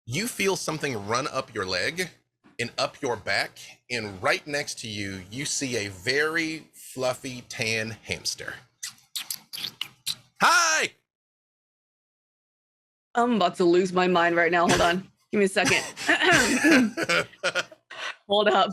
you feel something run up your leg and up your back, and right next to you, you see a very fluffy tan hamster. Hi! I'm about to lose my mind right now. Hold on. Give me a second. Hold up.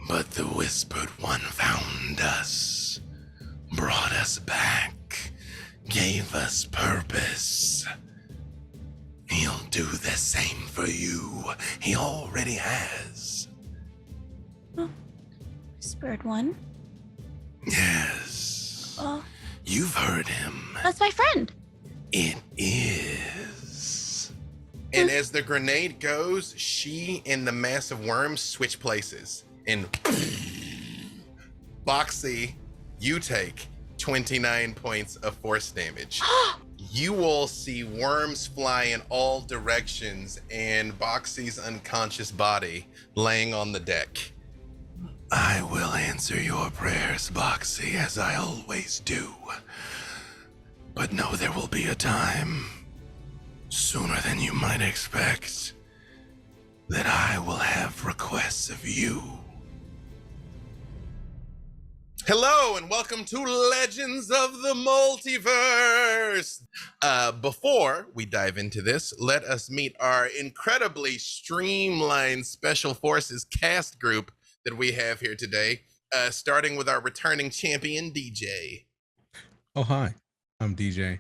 But the Whispered One found us, brought us back, gave us purpose. He'll do the same for you. He already has. Oh, Whispered One? Yes. Oh, You've heard him. that's my friend. It is. And as the grenade goes, she and the massive worms switch places. And Boxy, you take 29 points of force damage. You will see worms fly in all directions and Boxy's unconscious body laying on the deck. I will answer your prayers, Boxy, as I always do. But know there will be a time, sooner than you might expect, that I will have requests of you. Hello and welcome to Legends of the Multiverse. Before we dive into this, let us meet our incredibly streamlined Special Forces cast group that we have here today, starting with our returning champion, Deejay. Oh, hi, I'm Deejay.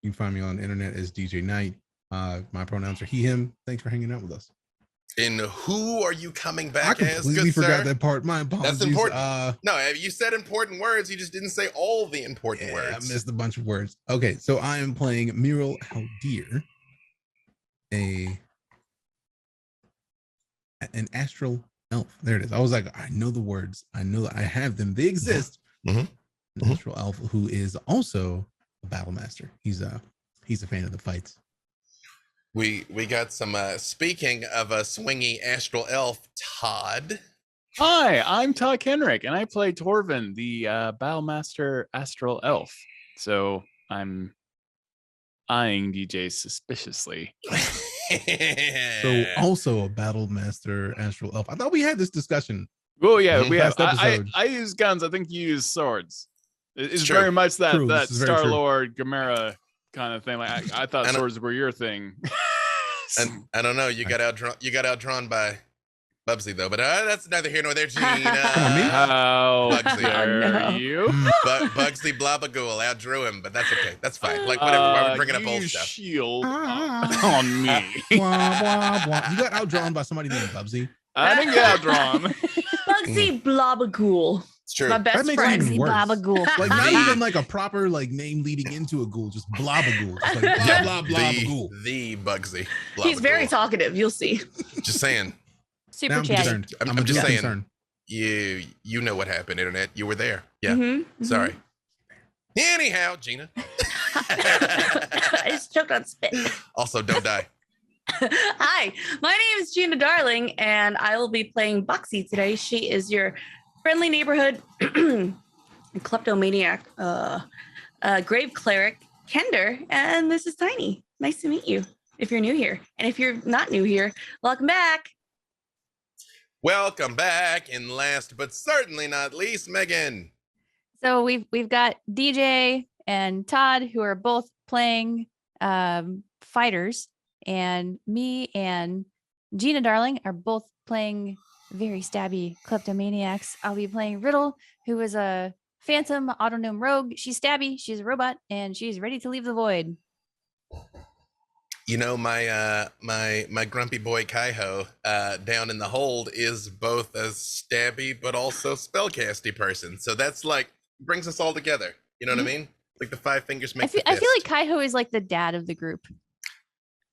You can find me on the internet as Deejay Knight. My pronouns are he, him. Thanks for hanging out with us. And who are you coming back I as, completely good forgot sir? that part. My apologies. That's important. No, you said important words. You just didn't say all the important words. I missed a bunch of words. Okay, so I am playing Mural Haldir, an astral elf. There it is. I was like, I know the words. I know I have them. They exist. An astral elf who is also a battle master. He's a fan of the fights. We got some, speaking of a swingy astral elf, Todd. Hi, I'm Todd Kenreck, and I play Torvin, the Battlemaster Astral Elf. So I'm eyeing DJ suspiciously. So also a Battlemaster Astral Elf. I thought we had this discussion. Oh yeah, we have. Episode. I use guns. I think you use swords. It's True. very much that True. that This is very Star true. Lord Gamera kind of thing. Like I thought swords were your thing. And I don't know, you got outdrawn by Bubsy though, but that's neither here nor there. Gina, How Bugsy. dare you? Bugsy Blobagool outdrew him, but that's okay. That's fine. Like whatever. Why are we bringing up old stuff? Shield on me. You got outdrawn by somebody named Bubsy. I didn't get outdrawn. Bugsy Blobagool. It's true. My best That makes friend. it even worse. Babagool. Like not even like a proper like name leading into a ghoul, just Blobagool. Just like blah blah blah ghoul. The Bugsy. He's very Blobagool. talkative. You'll see. Just saying. Super Now I'm chatty. concerned. I'm just saying. concerned. You know what happened, internet. You were there. Yeah. Mhm, Sorry. Anyhow, Gina. I just choked on spit. Also, don't die. Hi, my name is Gina Darling, and I will be playing Boxy today. She is your friendly neighborhood kleptomaniac, grave cleric, Kender, and this is Tiny. Nice to meet you if you're new here. And if you're not new here, welcome back. Welcome back, and last but certainly not least, Meagan. So we've got DJ and Todd, who are both playing fighters, and me and Gina Darling are both playing very stabby kleptomaniacs. I'll be playing Riddle, who is a phantom autognome rogue. She's stabby, she's a robot, and she's ready to leave the void. You know, my grumpy boy Kaiho down in the hold is both a stabby but also spellcasty person. So that's like brings us all together. You know what I mean? Like the five fingers make I feel like Kaiho is like the dad of the group.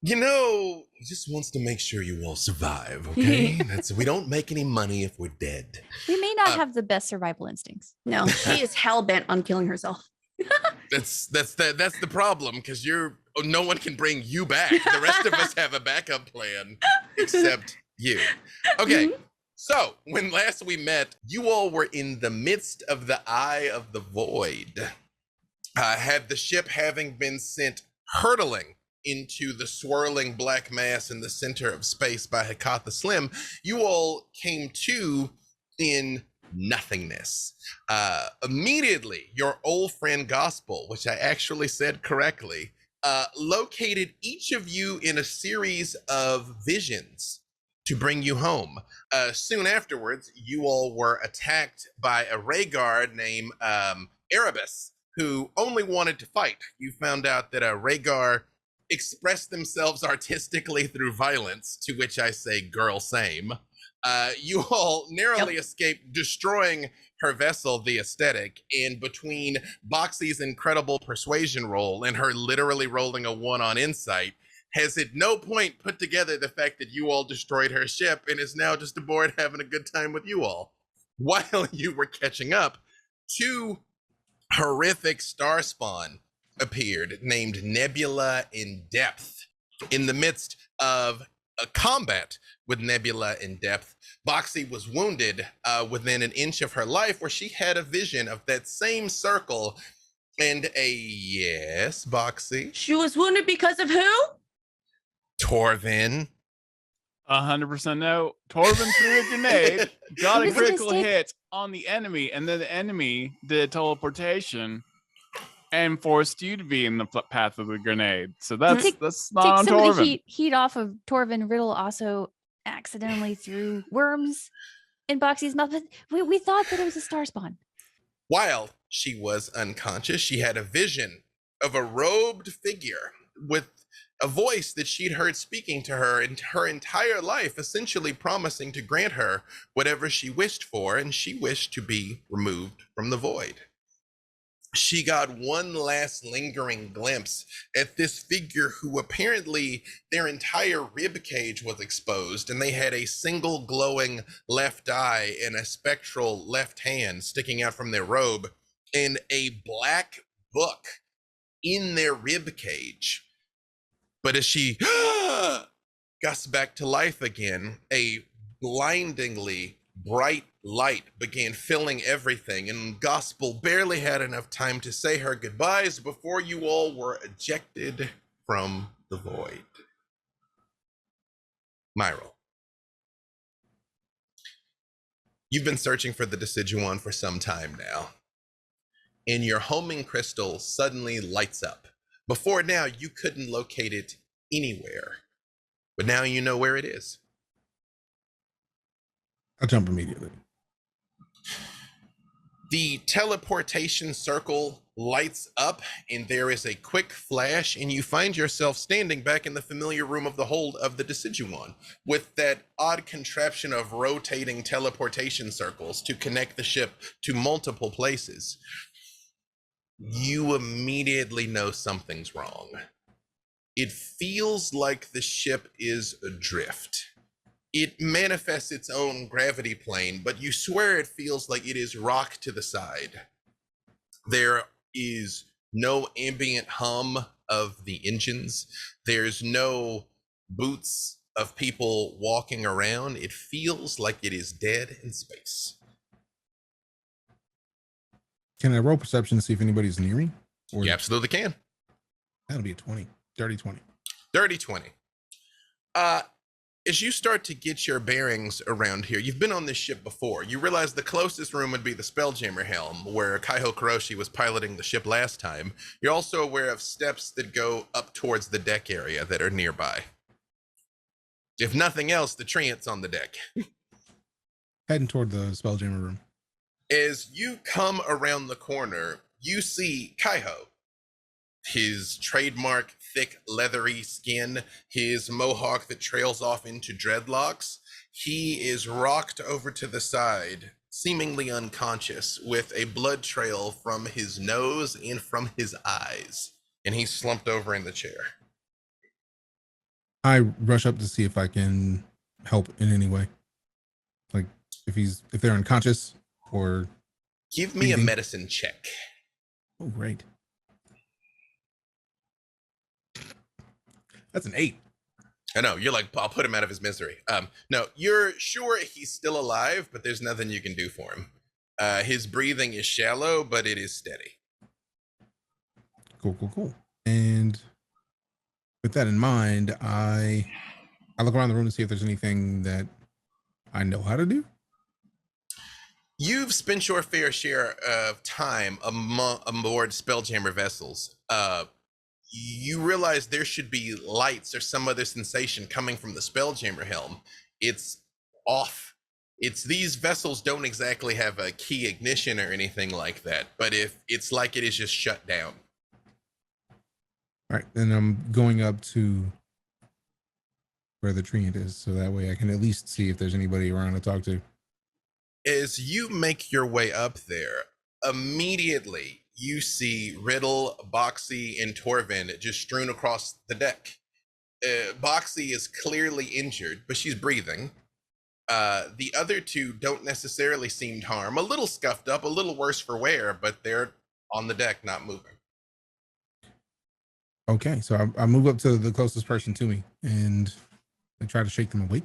You know, he just wants to make sure you all survive, okay? We don't make any money if we're dead. We may not have the best survival instincts. No, she is hell bent on killing herself. That's the problem, because no one can bring you back. The rest of us have a backup plan, except you. Okay, so when last we met, you all were in the midst of the eye of the void. Had the ship having been sent hurtling into the swirling black mass in the center of space by Hekatha Slim, you all came to in nothingness. Immediately, your old friend Gospel, which I actually said correctly, located each of you in a series of visions to bring you home. Soon afterwards, you all were attacked by a ray guard named Erebus, who only wanted to fight. You found out that a Rhaegar expressed themselves artistically through violence, to which I say, girl, same. You all narrowly escaped destroying her vessel, the Aesthetic, and between Boxy's incredible persuasion roll and her literally rolling a 1 on insight, has at no point put together the fact that you all destroyed her ship and is now just aboard having a good time with you all. While you were catching up, 2 horrific star spawn appeared named Nebula in Depth. In the midst of a combat with Nebula in Depth, Boxy was wounded within an inch of her life, where she had a vision of that same circle and a yes, Boxy. She was wounded because of who? Torvin. 100% no. Torvin threw a grenade, got a It was a critical mistake. hit on the enemy, and then the enemy did teleportation and forced you to be in the path of the grenade. So that's Take not on some of the Torvin. heat off of Torvin. Riddle also accidentally threw worms in Boxy's mouth. But we thought that it was a star spawn. While she was unconscious, she had a vision of a robed figure with a voice that she'd heard speaking to her in her entire life, essentially promising to grant her whatever she wished for, and she wished to be removed from the void. She got one last lingering glimpse at this figure who apparently their entire rib cage was exposed, and they had a single glowing left eye and a spectral left hand sticking out from their robe, and a black book in their rib cage. But as she got back to life again, a blindingly bright light began filling everything, and Gospel barely had enough time to say her goodbyes before you all were ejected from the void. Myro, you've been searching for the Deciduon for some time now, and your homing crystal suddenly lights up. Before now, you couldn't locate it anywhere, but now you know where it is. I'll jump immediately. The teleportation circle lights up, and there is a quick flash, and you find yourself standing back in the familiar room of the hold of the Deciduon, with that odd contraption of rotating teleportation circles to connect the ship to multiple places. You immediately know something's wrong. It feels like the ship is adrift. It manifests its own gravity plane, but you swear it feels like it is rocked to the side. There is no ambient hum of the engines. There's no boots of people walking around. It feels like it is dead in space. Can I roll perception to see if anybody's near me? Or You absolutely can. that'll be a 20. Dirty 20. Dirty 20. As you start to get your bearings around here, you've been on this ship before. You realize the closest room would be the Spelljammer helm, where Kaiho Kuroshi was piloting the ship last time. You're also aware of steps that go up towards the deck area that are nearby. If nothing else, the treant's on the deck. Heading toward the Spelljammer room. As you come around the corner, you see Kaiho. His trademark thick leathery skin, his mohawk that trails off into dreadlocks. He is rocked over to the side, seemingly unconscious, with a blood trail from his nose and from his eyes. And he's slumped over in the chair. I rush up to see if I can help in any way. Like if they're unconscious or give me breathing. A medicine check. Oh, great. That's an 8. I know, you're like, I'll put him out of his misery. No, you're sure he's still alive, but there's nothing you can do for him. His breathing is shallow, but it is steady. Cool. And with that in mind, I look around the room to see if there's anything that I know how to do. You've spent your fair share of time aboard Spelljammer vessels. You realize there should be lights or some other sensation coming from the Spelljammer helm. It's off. These vessels don't exactly have a key ignition or anything like that, but if it's like it is just shut down. All right, then I'm going up to where the treant is, so that way I can at least see if there's anybody around to talk to. As you make your way up there, immediately you see Riddle, Boxy, and Torvin just strewn across the deck. Boxy is clearly injured, but she's breathing. The other two don't necessarily seem harmed. A little scuffed up, a little worse for wear, but they're on the deck, not moving. Okay, so I move up to the closest person to me and I try to shake them awake.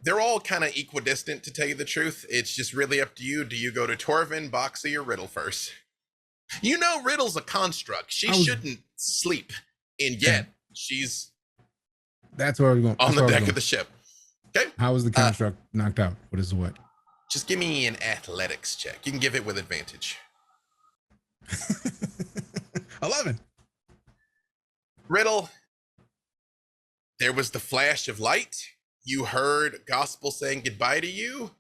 They're all kind of equidistant, to tell you the truth. It's just really up to you. Do you go to Torvin, Boxy, or Riddle first? You know Riddle's a construct. She shouldn't sleep, and yet she's that's where I was going. On the deck of the ship. Okay. How is the construct knocked out? What is the what? Just give me an athletics check. You can give it with advantage. 11. Riddle, there was the flash of light. You heard gospel saying goodbye to you.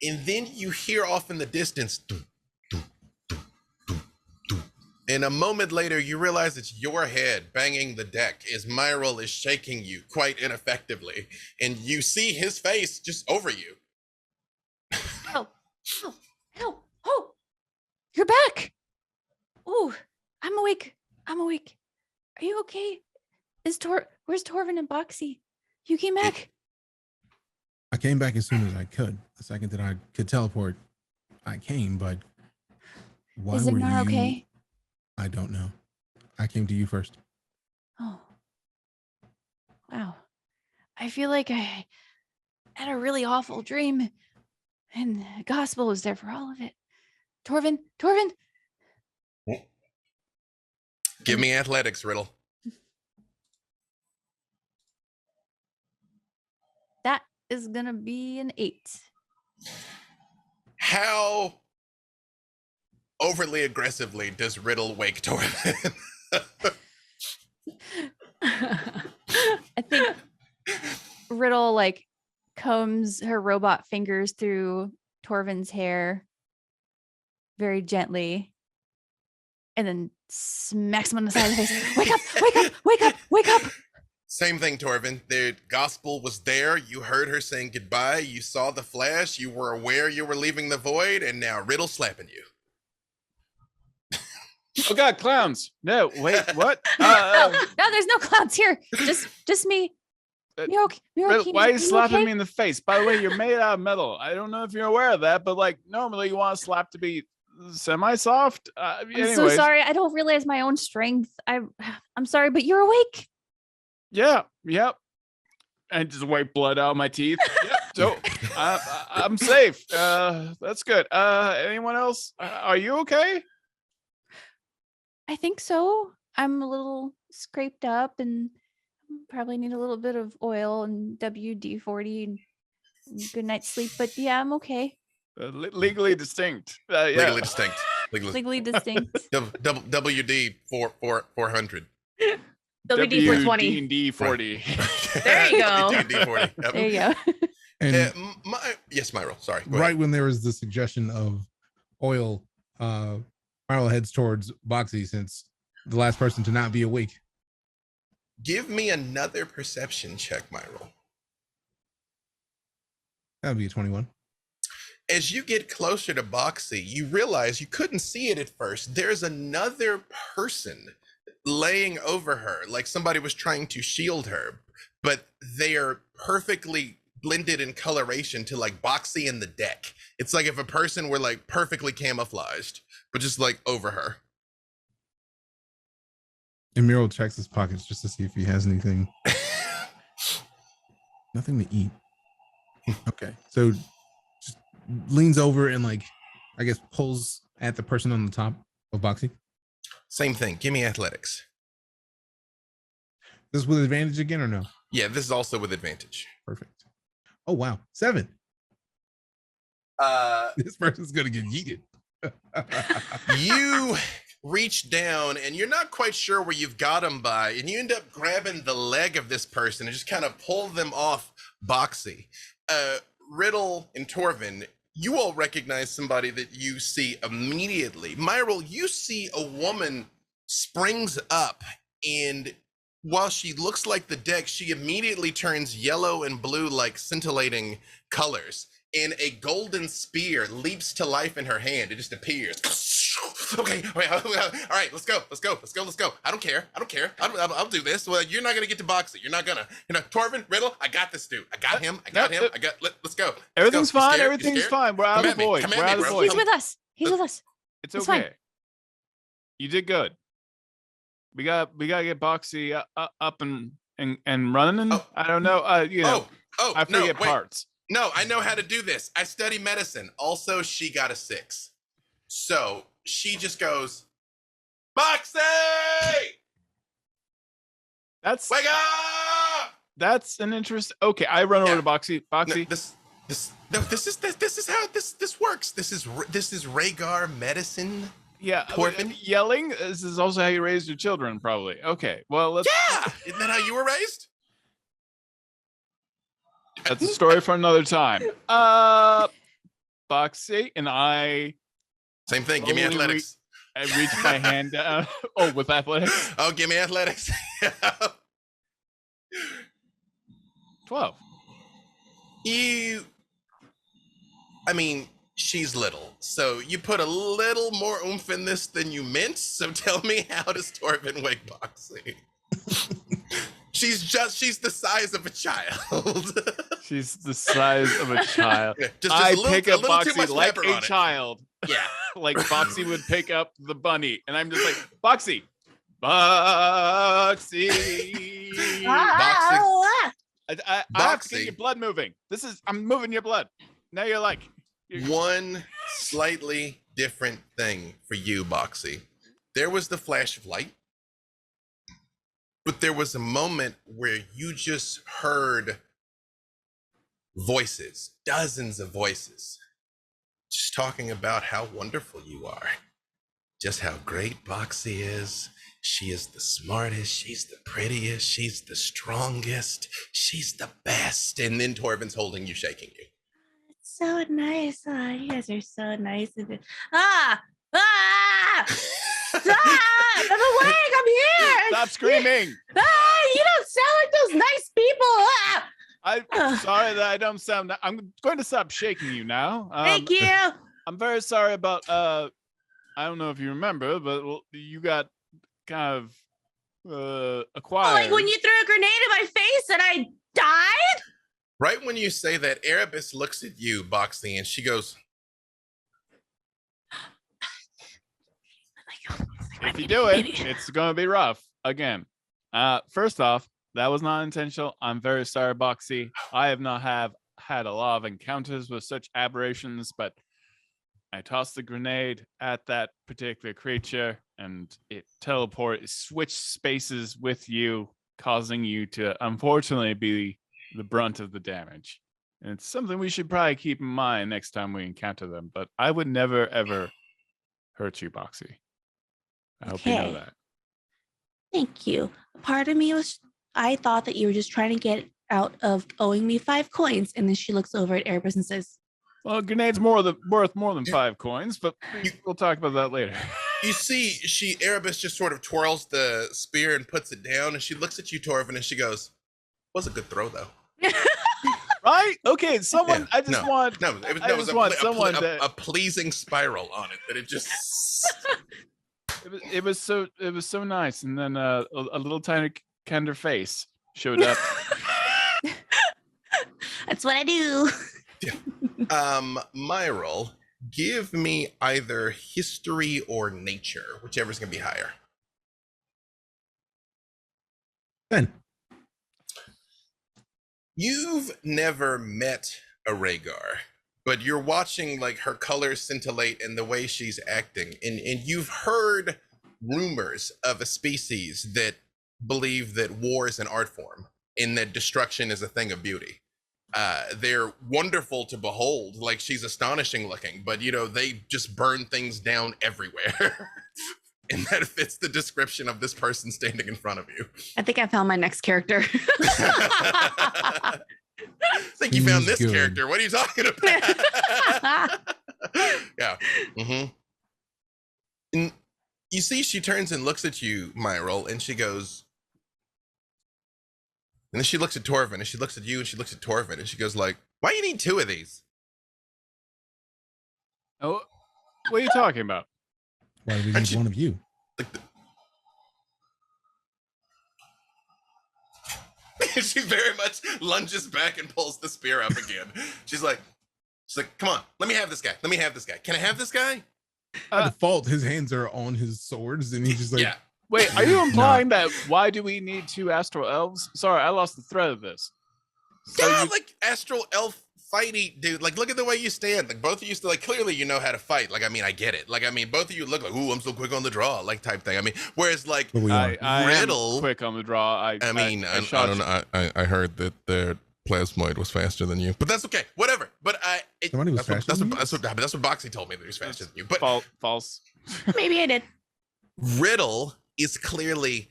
And then you hear off in the distance. Dum, dum, dum, dum, dum. And a moment later, you realize it's your head banging the deck as Myril is shaking you quite ineffectively. And you see his face just over you. Help. Oh, you're back. Oh, I'm awake. Are you okay? Where's Torvin and Boxy? You came back? I came back as soon as I could. The second that I could teleport, I came, but why Is were Ignar you okay? I don't know. I came to you first. Oh. Wow. I feel like I had a really awful dream and the gospel was there for all of it. Torvin. Give me athletics, Riddle. That is gonna be an 8. How overly aggressively does Riddle wake Torvin? I think Riddle like combs her robot fingers through Torvin's hair very gently and then smacks him on the side of the face. Wake up. Same thing, Torvin. The gospel was there. You heard her saying goodbye. You saw the flash. You were aware you were leaving the void, and now Riddle's slapping you. Oh God, clowns! No, wait, what? No, there's no clowns here. Just me. You're okay. Why are you slapping me in the face? By the way, you're made out of metal. I don't know if you're aware of that, but like normally you want a slap to be semi-soft. I'm so sorry. I don't realize my own strength. I'm sorry, but you're awake. Yeah, yep. And just wipe blood out of my teeth. Yep. So I'm safe. That's good. Anyone else? Are you okay? I think so. I'm a little scraped up and Probably need a little bit of oil and WD-40 and good night's sleep. But yeah, I'm okay. Legally distinct. Yeah. Legally distinct. Legally distinct. WD 400. WD 420. D 40. There you go. WD 40. Yep. There you go. And Yes, Myro. Sorry. Go right ahead. when there was the suggestion of oil, Myro heads towards Boxy since the last person to not be awake. Give me another perception check, Myro. That would be a 21. As you get closer to Boxy, you realize you couldn't see it at first. There's another person laying over her, like somebody was trying to shield her, but they are perfectly blended in coloration to like Boxy and the deck. It's like if a person were like perfectly camouflaged, but just like over her. And Miro checks his pockets just to see if he has anything. Nothing to eat. Okay, so just leans over and like, I guess pulls at the person on the top of Boxy. Same thing. Give me athletics. This with advantage again or no? Yeah, this is also with advantage. Perfect. Oh wow, 7. This person's gonna get yeeted. You reach down and you're not quite sure where you've got them by, and you end up grabbing the leg of this person and just kind of pull them off Boxy. Riddle and Torvin, you all recognize somebody that you see immediately. Myral, you see a woman springs up, and while she looks like the deck, she immediately turns yellow and blue like scintillating colors, and a golden spear leaps to life in her hand. It just appears. Okay, all right, let's go. I don't care. I'll do this. Well, you're not gonna get to Boxy. You're not gonna. Torvin, Riddle, I got this dude. I got him. Let's go. Everything's fine. You scared? Everything's fine. We're out of the void. We're out of the void. He's with us. He's with us. It's It's okay. fine. You did good. We got to get Boxy up and running. Oh. I don't know. I forget no, wait. parts. No, I know how to do this. I study medicine. Also, she got a 6. So she just goes, Boxy! Wake up! That's an interest. Okay, I run over to Boxy. Boxy. This is how this works. This is Rhaegar medicine. Yeah, Torvin? yelling. This is also how you raise your children, probably. Okay, well, let's. Yeah, isn't that how you were raised? That's a story for another time. Boxy and I. Same thing. Give me Slowly athletics. I reach my hand down. Oh, with athletics. Oh, give me athletics. 12. I mean, she's little, so you put a little more oomph in this than you meant. So tell me, how does Torvin wake Boxy? She's the size of a child. She's the size of a child. Yeah, just I a little, pick up a little too Boxy much like pepper a on it. child. Yeah. Like Boxy would pick up the bunny, and I'm just like, Boxy, Boxy. Ah, I have to get Boxy. your blood moving. I'm moving your blood. Now you're like, One slightly different thing for you, Boxy. There was the flash of light, but there was a moment where you just heard voices, dozens of voices, just talking about how wonderful you are, just how great Boxy is. She is the smartest, she's the prettiest, she's the strongest, she's the best. And then Torvin's holding you, shaking you. it's so nice. You guys are so nice. I'm awake. I'm here. stop screaming. You don't sound like those nice people. I'm sorry that I don't sound. I'm going to stop shaking you now. Thank you. I'm very sorry about. I don't know if you remember, but you got kind of acquired. Oh, like when you threw a grenade in my face and I died? Right when you say that, Erebus looks at you, Boxy, and she goes, If you do it, it's going to be rough again. First off, that was not intentional. I'm very sorry, Boxy. I have not had a lot of encounters with such aberrations, but I tossed the grenade at that particular creature and it switched spaces with you causing you to unfortunately be the brunt of the damage. And it's something we should probably keep in mind next time we encounter them. But I would never, ever hurt you, Boxy. I hope you know Okay. that. Thank you. Part of me I thought that you were just trying to get out of owing me 5 coins. And then she looks over at Erebus and says, Well, grenade's worth more than 5 coins, but we'll talk about that later. You see, Erebus just sort of twirls the spear and puts it down, and she looks at you, Torvin, and she goes, "Was a good throw, though." Right? Okay, someone. Yeah, I just want. No, I just want someone a pleasing spiral on it that it just. It was so nice, and then a little tiny Kender face showed up. that's what I do. Yeah. Myril, give me either history or nature, whichever's gonna be higher. 10. You've never met a Rhaegar, but you're watching like her colors scintillate and the way she's acting, and you've heard rumors of a species that believe that war is an art form and that destruction is a thing of beauty. They're wonderful to behold, like she's astonishing looking, but they just burn things down everywhere. And that fits the description of this person standing in front of you. I think I found my next character. I think you found this Good. character. What are you talking about? Yeah. And you see, she turns and looks at you, Myril, and she goes, and then she looks at Torvin, and she looks at you, and she looks at Torvin, and she goes like, "Why you need 2 of these?" Oh, what are you talking about? Why do we need one of you? She very much lunges back and pulls the spear up again. She's like, "Come on, let me have this guy. Let me have this guy. Can I have this guy?" By default, his hands are on his swords, and he's just like, Yeah. Wait, are you implying that why do we need 2 astral elves? Sorry, I lost the thread of this. Yeah, like astral elf fighty dude. Like, look at the way you stand. Like, both of you still, like, clearly you know how to fight. Like, I mean, I get it. Like, I mean, both of you look like, "Ooh, I'm so quick on the draw," like type thing. I mean, whereas like but we are. I Riddle- am quick on the draw. I don't shot know. I heard that their plasmoid was faster than you, but that's okay. Whatever. But Somebody was faster than you? that's what Boxy told me that he was faster than you. But false. Maybe I did. Riddle is clearly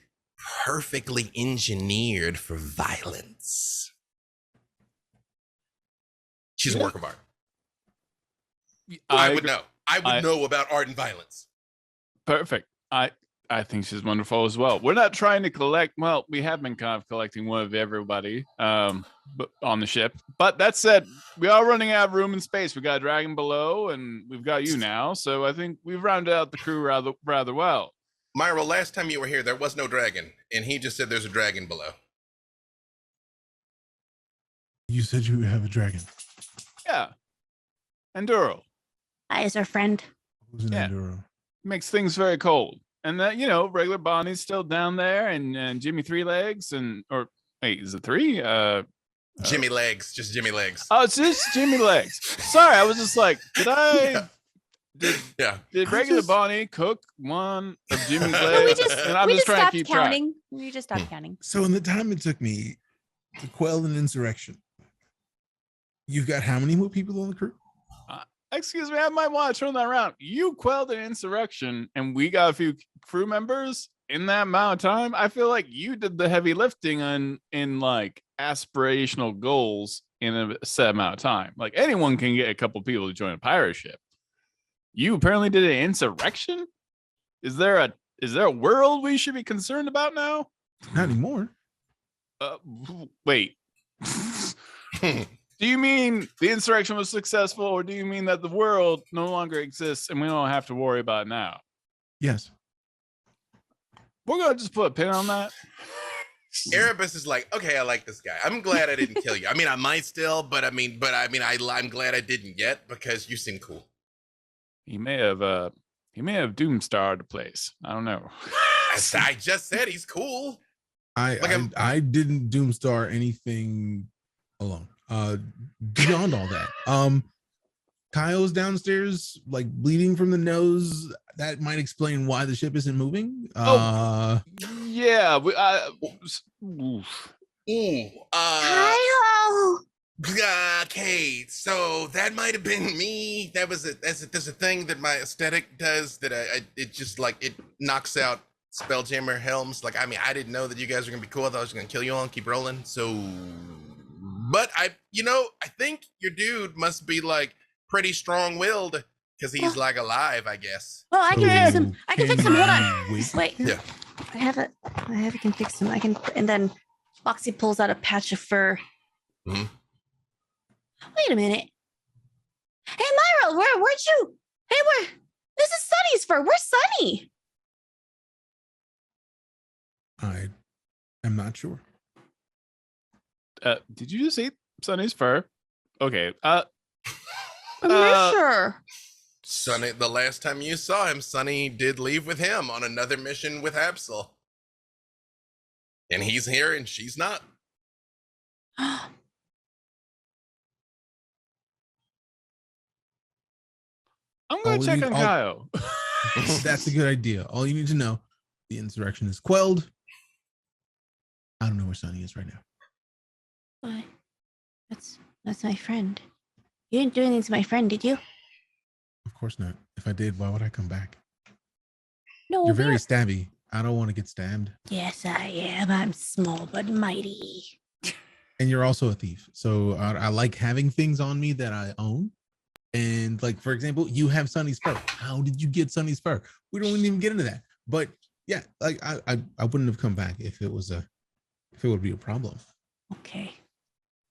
perfectly engineered for violence. She's a work of art. I would know. I would know about art and violence. Perfect. I think she's wonderful as well. We're not trying to collect. Well, we have been kind of collecting one of everybody but on the ship. But that said, we are running out of room and space. We got a dragon below, and we've got you now. So I think we've rounded out the crew rather well. Myra, last time you were here, there was no dragon, and he just said there's a dragon below. You said you have a dragon. Yeah. Enduro. I is our friend. Who's an Yeah. Enduro? Makes things very cold. And that, regular Bonnie's still down there, and Jimmy Three Legs, or wait, is it 3? Jimmy Legs, just Jimmy Legs. Oh, it's just Jimmy Legs. Sorry, I was just like, did I? Yeah. Did regular Bonnie cook one of Jimmy's we legs? just, And I'm we just just trying to stopped keep counting. We just stopped counting. So in the time it took me to quell an insurrection, you've got how many more people on the crew? Excuse me, I might want to turn that around. You quelled an insurrection, and we got a few crew members in that amount of time. I feel like you did the heavy lifting in like aspirational goals in a set amount of time. Like anyone can get a couple people to join a pirate ship. You apparently did an insurrection. Is there a world we should be concerned about now? Not anymore. Wait. Do you mean the insurrection was successful, or do you mean that the world no longer exists and we don't have to worry about it now? Yes. We're gonna just put a pin on that. Erebus is like, okay, I like this guy. I'm glad I didn't kill you. I mean, I might still, but I'm glad I didn't yet because you seem cool. He may have Doomstar the place. I don't know. I just said he's cool. I didn't Doomstar anything alone. Beyond all that, Kaio's downstairs, like bleeding from the nose. That might explain why the ship isn't moving. Yeah. Ooh. Kyle! Okay, so that might have been me. There's a thing that my aesthetic does that it just like it knocks out Spelljammer helms. Like, I mean, I didn't know that you guys were gonna be cool. I thought I was gonna kill you all and keep rolling. So, but I think your dude must be like pretty strong-willed because he's like alive, I guess. Well, I can fix him. I can fix him. Hold on. Wait. Wait. Yeah. I can fix him. And then Foxy pulls out a patch of fur. Mhm. Wait a minute. Hey, Myra, where'd you? Hey, this is Sunny's fur. Where's Sunny? I am not sure. Did you just eat Sunny's fur? Okay. I'm not sure. Sonny, the last time you saw him, Sonny did leave with him on another mission with Absol. And he's here and she's not. I'm going to check on Kyle. That's a good idea. All you need to know, the insurrection is quelled. I don't know where Sunny is right now. Why? That's my friend. You didn't do anything to my friend, did you? Of course not. If I did, why would I come back? No, You're very stabby. I don't want to get stabbed. Yes, I am. I'm small but mighty. And you're also a thief. So I like having things on me that I own. And like, for example, you have Sunny's fur. How did you get Sunny's fur? We don't even get into that. But yeah, like I wouldn't have come back if it would be a problem. Okay.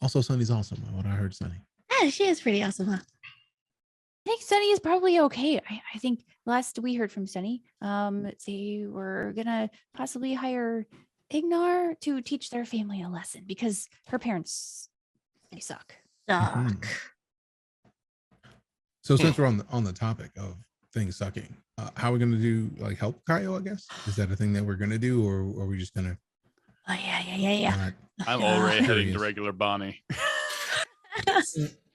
Also, Sunny's awesome. What I heard, Sunny. Yeah, she is pretty awesome, huh? I think Sunny is probably okay. I think last we heard from Sunny, they were gonna possibly hire Ignar to teach their family a lesson because her parents, they suck. Mhm. So since we're on the topic of things sucking, how are we gonna do like help Kaio? I guess is that a thing that we're gonna do, or are we just gonna? Oh yeah. I'm already heading to regular Bonnie.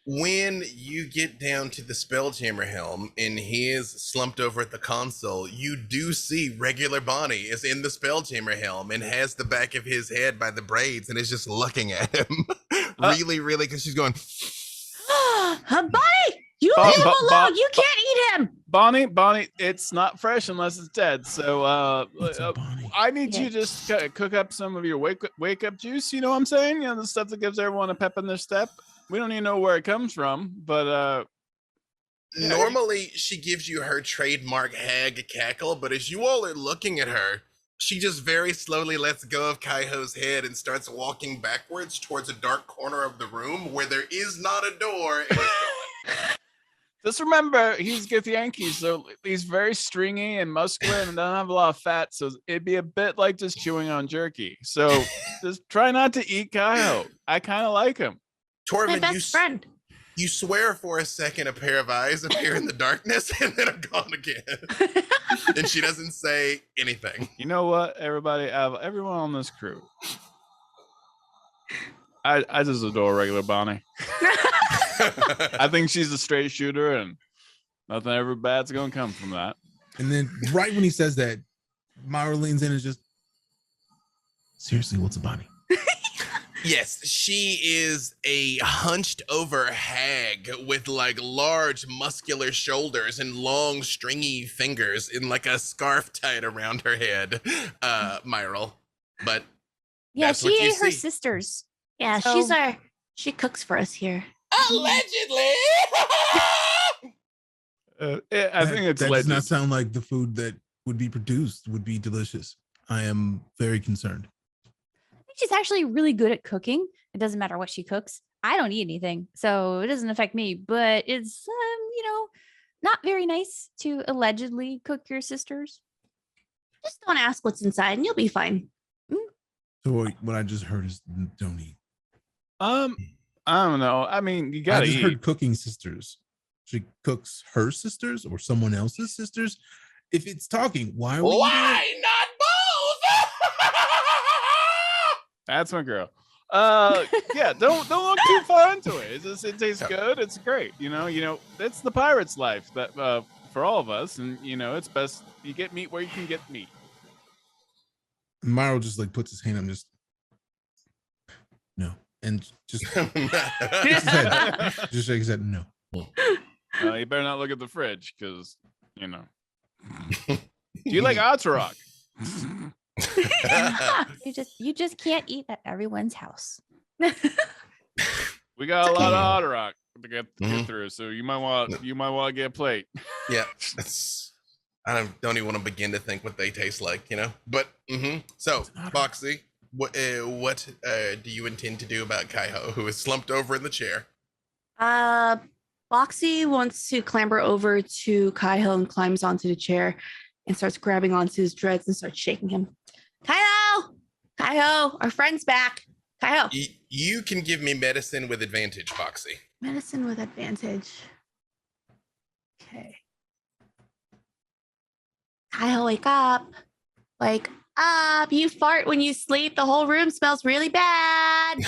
When you get down to the Spelljammer helm and he is slumped over at the console, you do see regular Bonnie is in the Spelljammer helm and has the back of his head by the braids and is just looking at him. really, because she's going, Bonnie, you leave him alone. You can't eat him. Bonnie, it's not fresh unless it's dead. So Bonnie? I need you to just cook up some of your wake up juice. You know what I'm saying? You know, the stuff that gives everyone a pep in their step. We don't even know where it comes from, but normally she gives you her trademark hag cackle, but as you all are looking at her, she just very slowly lets go of Kaiho's head and starts walking backwards towards a dark corner of the room where there is not a door. And just remember, he's Githyanki, so he's very stringy and muscular and doesn't have a lot of fat, so it'd be a bit like just chewing on jerky. So just try not to eat Kaiho. I kind of like him. My Torvin, best friend. you swear for a second a pair of eyes appear in the darkness and then are gone again. And she doesn't say anything. You know what, everybody, everyone on this crew, I just adore regular Bonnie. I think she's a straight shooter and nothing ever bad's gonna come from that. And then right when he says that, Myra leans in and just, seriously, what's a Bonnie? Yes, she is a hunched over hag with like large muscular shoulders and long stringy fingers in like a scarf tied around her head, Myral. But Yeah, that's she what you ate her see. sisters. Yeah, So- she cooks for us here. Allegedly. I think it's that does legend. not sound like the food that would be produced would be delicious. I am very concerned. I think she's actually really good at cooking. It doesn't matter what she cooks. I don't eat anything, so it doesn't affect me. But it's, not very nice to allegedly cook your sisters. Just don't ask what's inside and you'll be fine. So what I just heard is don't eat. I don't know. I mean, you I gotta just eat. heard cooking sisters. She cooks her sisters or someone else's sisters. If it's talking, why are we eating it? Why not both? That's my girl. Yeah, don't look too far into it. It tastes good. It's great. You know, it's the pirate's life that for all of us, and it's best you get meat where you can get meat. Myro just like puts his hand up, just no, and just shakes his head. Just shakes his head. No. You better not look at the fridge, because Do you like Otorok? You just can't eat at everyone's house. We got a lot of Otorok to get through, so you might want to get a plate. Yeah, I don't even want to begin to think what they taste like, But so, Boxy, what do you intend to do about Kaiho, who is slumped over in the chair? Boxy wants to clamber over to Kaiho and climbs onto the chair and starts grabbing onto his dreads and starts shaking him. Kaiho, our friend's back. Kaiho. You can give me medicine with advantage, Boxy. Medicine with advantage. Okay. Kaiho, wake up. Wake up. You fart when you sleep. The whole room smells really bad.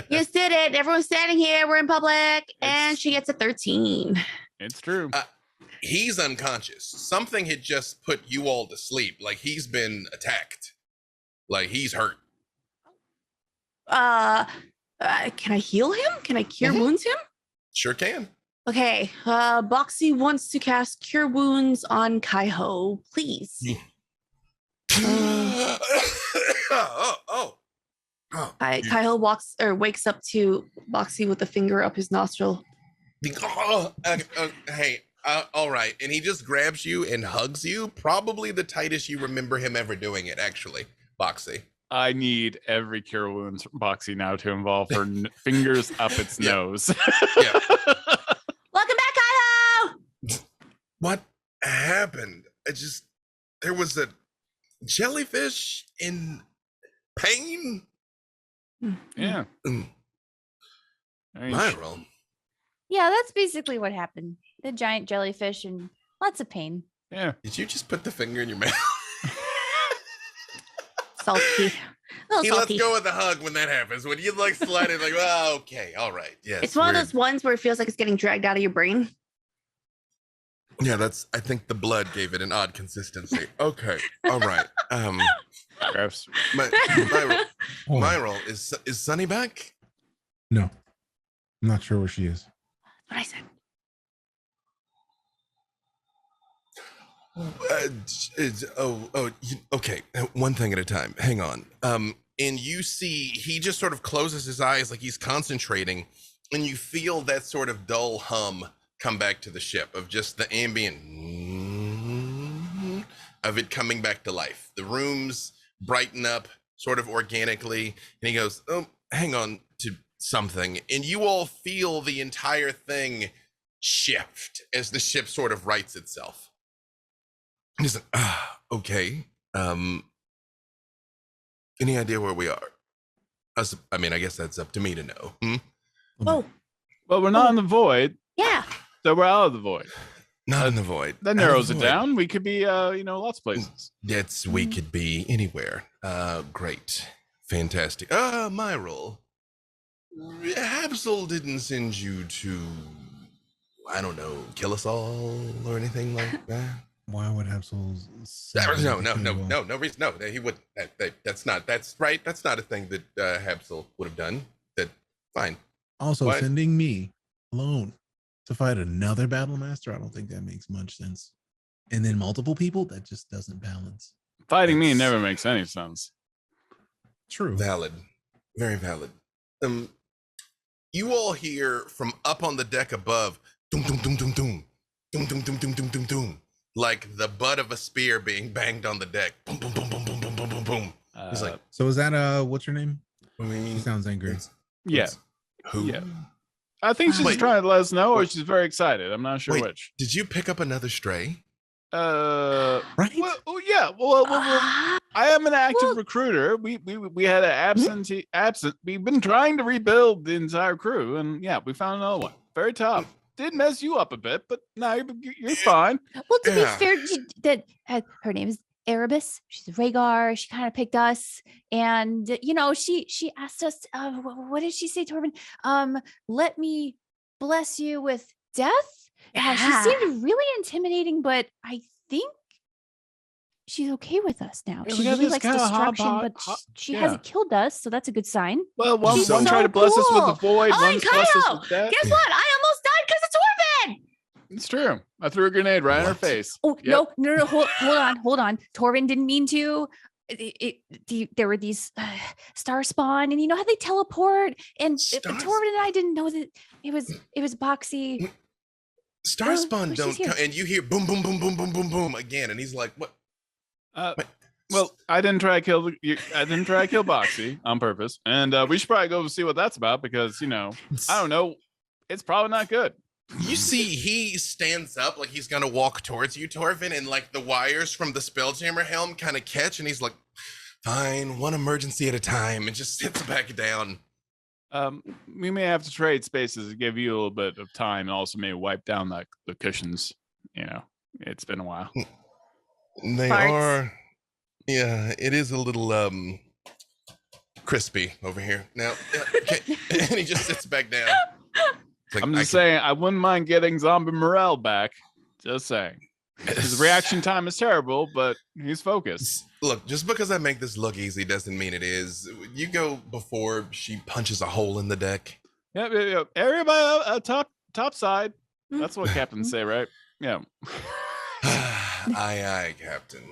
You just did it. Everyone's standing here. We're in public. And she gets a 13. It's true. He's unconscious. Something had just put you all to sleep. Like he's been attacked. Like he's hurt. Can I heal him? Can I cure wounds him? Sure can. Okay. Boxy wants to cast Cure Wounds on Kaiho, please. Kaiho wakes up to Boxy with a finger up his nostril. Hey, all right. And he just grabs you and hugs you. Probably the tightest you remember him ever doing it, actually, Boxy. I need every Cure Wounds Boxy now to involve her fingers up its nose. Yeah. Welcome back, Kaiho! What happened? There was a jellyfish in pain. Yeah. Viral. Yeah, that's basically what happened. The giant jellyfish and lots of pain. Yeah. Did you just put the finger in your mouth? Salty. He lets go of the hug when that happens. When you like slide it, like, well, okay, all right, yes. It's one of those ones where it feels like it's getting dragged out of your brain. Yeah, I think the blood gave it an odd consistency. Okay, all right. Gross. My role is Sunny back? No, I'm not sure where she is. That's what I said. Okay. One thing at a time. Hang on. And you see, he just sort of closes his eyes like he's concentrating, and you feel that sort of dull hum come back to the ship of just the ambient of it coming back to life. The rooms brighten up sort of organically, and he goes, "Oh, hang on to something," and you all feel the entire thing shift as the ship sort of rights itself. He's like, okay. Any idea where we are? I mean, I guess that's up to me to know. Oh. Well, we're not in the void. Yeah. So we're out of the void. Not in the void. That narrows it down. We could be, lots of places. We could be anywhere. Great. Fantastic. My role. Habsel didn't send you to, I don't know, kill us all or anything like that? Why would Absol? No reason. No, he would. That's not a thing that Habsel would have done. Fine. Also, sending me alone to fight another battle master, I don't think that makes much sense. And then multiple people, that just doesn't balance. Fighting me never makes any sense. True. Valid. Very valid. You all hear from up on the deck above, doom, doom, doom, doom, doom, doom, doom, doom, doom, doom, doom, doom. Like the butt of a spear being banged on the deck. Boom, boom, boom, boom, boom, boom, boom, boom, boom. He's like, so is that what's her name? She sounds angry. Yeah. Who? Yeah. I think she's trying to let us know, or she's very excited. I'm not sure which. Did you pick up another stray? Right. Well, yeah. Well, I am an active recruiter. We had an absent. We've been trying to rebuild the entire crew, and yeah, we found another one. Very tough. Did mess you up a bit, but no, you're fine. Well, to be fair, that her name is Erebus. She's a Rhaegar. She kind of picked us, and she asked us, what did she say, Torvin? Let me bless you with death. She seemed really intimidating, but I think she's okay with us now. Yeah, She we got really this likes kinda destruction, but hot- she yeah. hasn't killed us, so that's a good sign. Well, one She's tried so to bless us with the cool. void. Oh, and One's blessed us Kyle, with death. guess what? I almost died because of Torvin. It's true. I threw a grenade right in her What? face. Oh Yep. no! Hold on. Torvin didn't mean to. There were these star spawn, and you know how they teleport. And Stars- Torvin and I didn't know that it was Boxy. Starspawn she's don't here. come, and you hear boom, boom, boom, boom, boom, boom, boom again, and he's like, "What? Well, I didn't try to kill Boxy on purpose, and we should probably go see what that's about because I don't know. It's probably not good. You see, he stands up like he's gonna walk towards you, Torvin, and like the wires from the Spelljammer helm kind of catch, and he's like, "Fine, one emergency at a time," and just sits back down. We may have to trade spaces to give you a little bit of time, and also maybe wipe down the cushions. It's been a while. They Farts. are, yeah. It is a little crispy over here now. Okay. And he just sits back down. It's like, I'm I just can- saying, I wouldn't mind getting zombie morale back. Just saying. His reaction time is terrible, but he's focused. Look, just because I make this look easy doesn't mean it is. You go before she punches a hole in the deck. Yep. Everybody top side. That's what captains say, right? Yeah. Aye, Captain.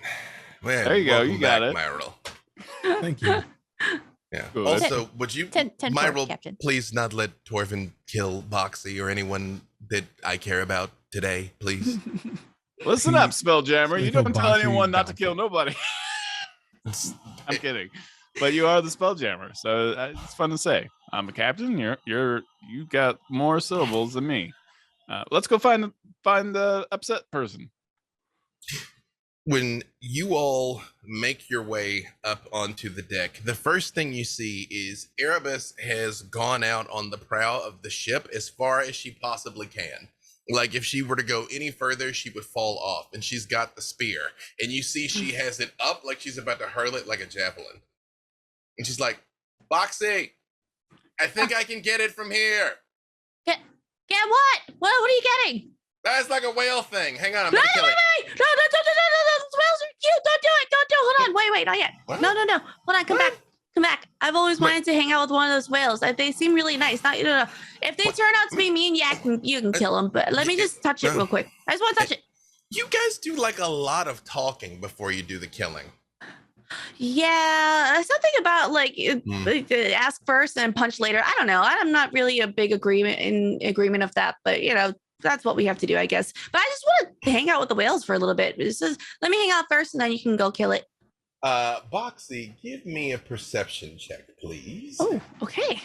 Well, There you go, welcome you got back, it. Myril. Thank you. Yeah. Good. Also, would you, 10 Myril, Captain. please not let Torvin kill Boxy or anyone that I care about today, please? Listen up, Spelljammer. You Like a don't tell boxer, anyone not to doubtful. kill nobody. I'm kidding, but you are the Spelljammer, so it's fun to say. I'm a captain. You got more syllables than me. Let's go find the upset person. When you all make your way up onto the deck, the first thing you see is Erebus has gone out on the prow of the ship as far as she possibly can. Like if she were to go any further, she would fall off, and she's got the spear. And you see she has it up like she's about to hurl it like a javelin. And she's like, "Boxy, I think I can get it from here." Get what? What are you getting? That's like a whale thing. Hang on, I'm No, gonna kill it. no, those whales are cute. Don't do it. Hold on. Wait, not yet. What? No. Hold on, come back. I've always wanted to hang out with one of those whales. They seem really nice. No. If they turn out to be me and Yak, you can kill them. But let me just touch it real quick. I just want to touch it. You guys do like a lot of talking before you do the killing. Yeah, something about like ask first and punch later. I don't know. I'm not really a big agreement of that, but that's what we have to do, I guess. But I just want to hang out with the whales for a little bit. It says, let me hang out first, and then you can go kill it. Boxy, give me a perception check, please. Oh, okay.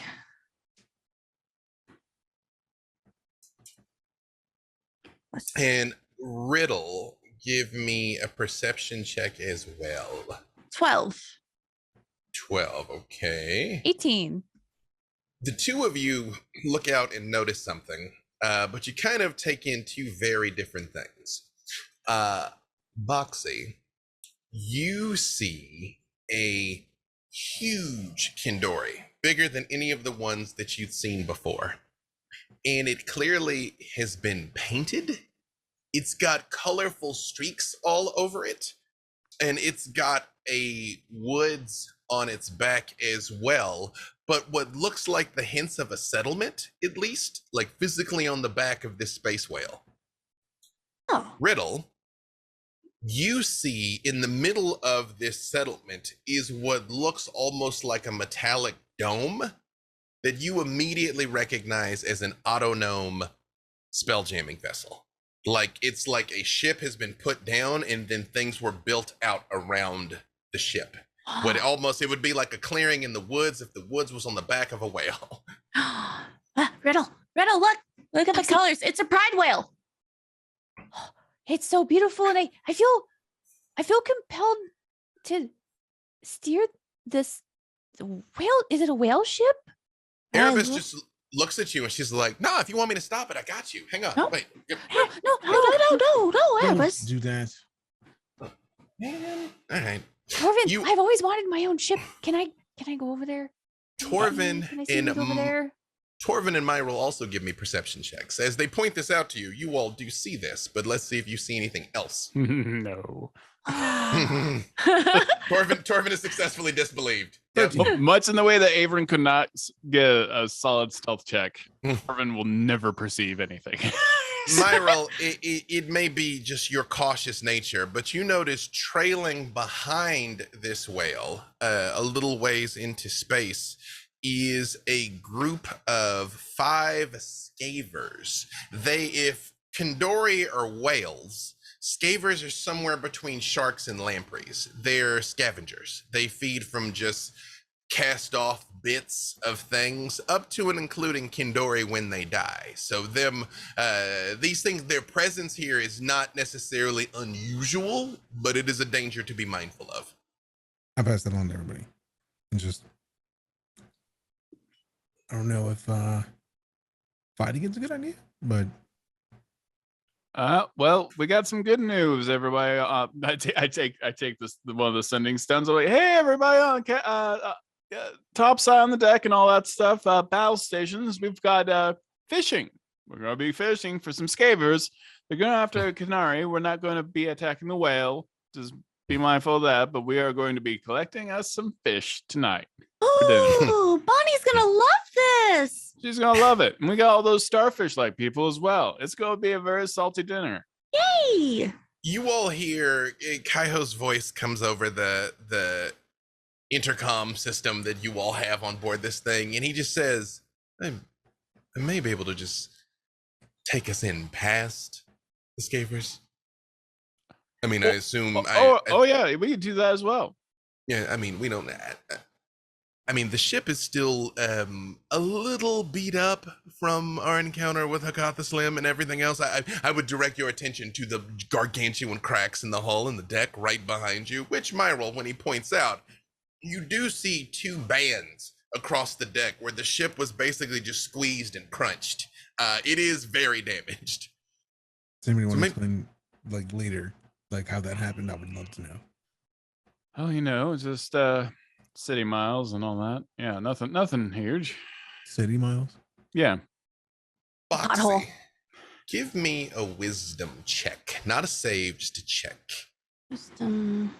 And Riddle, give me a perception check as well. 12. 12, okay. 18. The two of you look out and notice something, but you kind of take in two very different things. Boxy, you see a huge Kendori, bigger than any of the ones that you'd seen before. And it clearly has been painted. It's got colorful streaks all over it. And it's got a woods on its back as well. But what looks like the hints of a settlement, at least, like physically on the back of this space whale. Oh. Riddle, you see in the middle of this settlement is what looks almost like a metallic dome that you immediately recognize as an autonome spelljamming vessel. Like it's like a ship has been put down and then things were built out around the ship. It would be like a clearing in the woods if the woods was on the back of a whale. Riddle, look at the colors. It's a pride whale. It's so beautiful, and I feel compelled to steer this whale. Is it a whale ship? Erebus just looks at you and she's like, "Nah, if you want me to stop it, I got you. Hang on, No. wait." No, Erebus. Do that. Man. All right. Torvin, I've always wanted my own ship. Can I go over there? Torvin Can I see what's over there? Torvin and Myra will also give me perception checks. As they point this out to you, you all do see this, but let's see if you see anything else. No. Torvin is successfully disbelieved. Yep. Much in the way that Averin could not get a solid stealth check, Torvin will never perceive anything. Myral, it may be just your cautious nature, but you notice trailing behind this whale, a little ways into space, is a group of 5 scavers. If Kendori are whales, scavers are somewhere between sharks and lampreys. They're scavengers. They feed from just cast off bits of things up to and including Kendori when they die. So these things, their presence here is not necessarily unusual, but it is a danger to be mindful of. I pass that on to everybody. And just, I don't know if fighting is a good idea, but well, we got some good news, everybody. I take this one of the sending stones away. Hey, everybody on top side on the deck and all that stuff. Bow stations. We've got fishing. We're gonna be fishing for some scavers. They're going after Canary. We're not going to be attacking the whale. Just be mindful of that. But we are going to be collecting us some fish tonight. Oh, Bonnie's gonna love this. She's gonna love it. And we got all those starfish-like people as well. It's gonna be a very salty dinner. Yay! You all hear Kaiho's voice comes over the intercom system that you all have on board this thing, and he just says, I may be able to just take us in past the scavers. I mean, I assume... yeah, we could do that as well. Yeah, I mean, we don't... I mean, the ship is still a little beat up from our encounter with Hakatha Slim and everything else. I would direct your attention to the gargantuan cracks in the hull and the deck right behind you, which Myral, when he points out, you do see 2 bands across the deck where the ship was basically just squeezed and crunched. It is very damaged. Does anybody want to explain, like, later, like, how that happened? I would love to know. Oh, just city miles and all that. Yeah, nothing huge. City miles? Yeah. Boxy, give me a wisdom check. Not a save, just a check. Wisdom.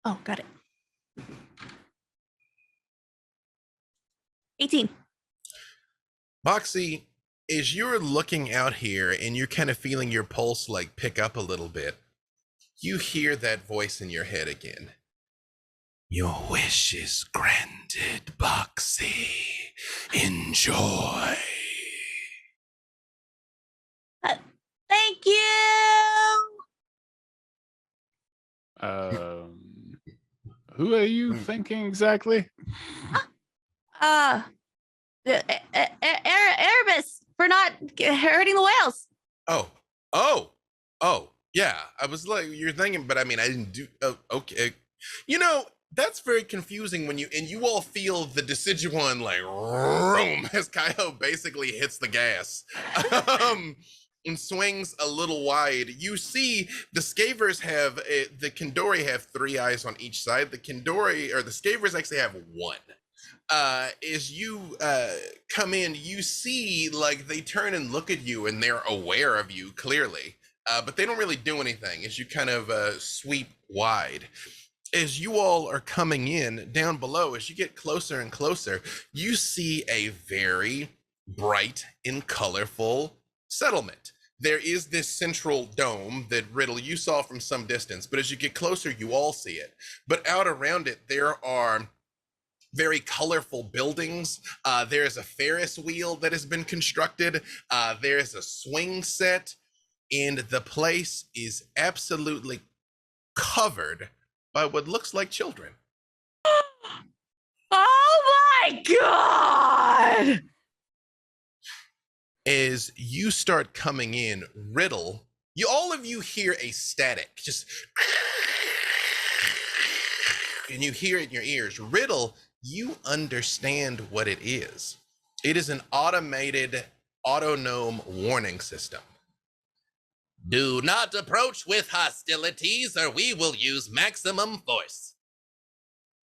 Oh, got it. 18. Boxy, as you're looking out here and you're kind of feeling your pulse like pick up a little bit, you hear that voice in your head again. Your wish is granted, Boxy. Enjoy. Thank you. Who are you thinking exactly? Erebus for not hurting the whales. Oh, yeah. I was like, you're thinking, but I mean, I didn't do. Oh, okay. That's very confusing when you all feel the deciduan like room as Kaiho basically hits the gas and swings a little wide. You see the scavers have the Kendori have 3 eyes on each side. The Kendori or the scavers actually have 1. As you come in, you see like they turn and look at you and they're aware of you clearly, but they don't really do anything as you kind of sweep wide. As you all are coming in down below, as you get closer and closer, you see a very bright and colorful settlement. There is this central dome that Riddle you saw from some distance, but as you get closer, you all see it. But out around it, there are very colorful buildings. There's a Ferris wheel that has been constructed. There's a swing set, and the place is absolutely covered by what looks like children. Oh my God! As you start coming in, Riddle, all of you hear a static, just, and you hear it in your ears. Riddle, you understand what it is. It is an automated autonome warning system. Do not approach with hostilities or we will use maximum force.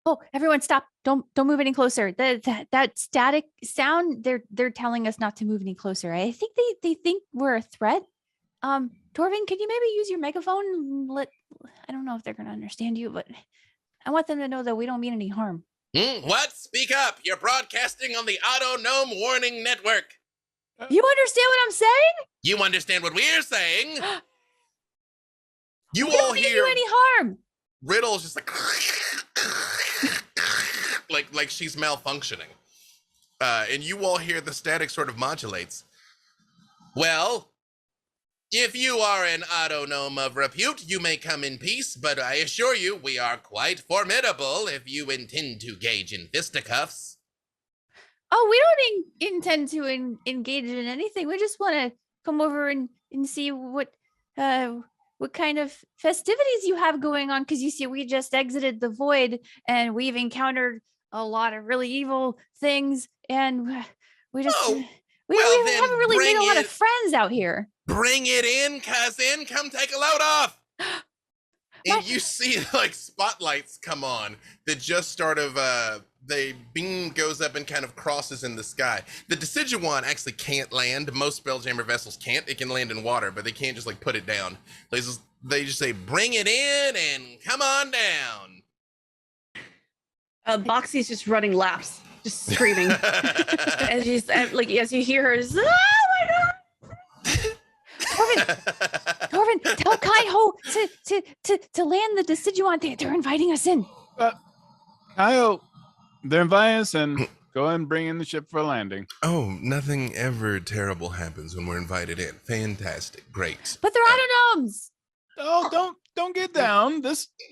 Oh, everyone stop. Don't move any closer. That static sound, they're telling us not to move any closer. I think they think we're a threat. Torvin, can you maybe use your megaphone? I don't know if they're gonna understand you, but I want them to know that we don't mean any harm. What? Speak up. You're broadcasting on the Auto Gnome Warning Network. You understand what I'm saying? You understand what we're saying? You We all don't mean hear you any harm. Riddle's just like she's malfunctioning. And you all hear the static sort of modulates. Well, if you are an Auto Gnome of repute, you may come in peace, but I assure you we are quite formidable if you intend to gauge in fisticuffs. Oh, we don't intend to engage in anything. We just want to come over and see what kind of festivities you have going on. Because you see, we just exited the void and we've encountered a lot of really evil things, and we just we haven't really made a lot of friends out here. Bring it in, cousin. Come take a load off. And you see like spotlights come on that just sort of the beam goes up and kind of crosses in the sky. The Decidueye actually can't land. Most Spelljammer vessels can't. It can land in water, but they can't just like put it down. They just say, bring it in and come on down. Boxy's just running laps, just screaming. And she's like, as you hear her, just, oh my god! Torvin, tell Kai-Ho to land the Decidueye. They're inviting us in. Kyle, they're inviting us in. Go ahead and bring in the ship for landing. Oh, nothing ever terrible happens when we're invited in. Fantastic. Great. But they're autonomes. Oh, don't get down.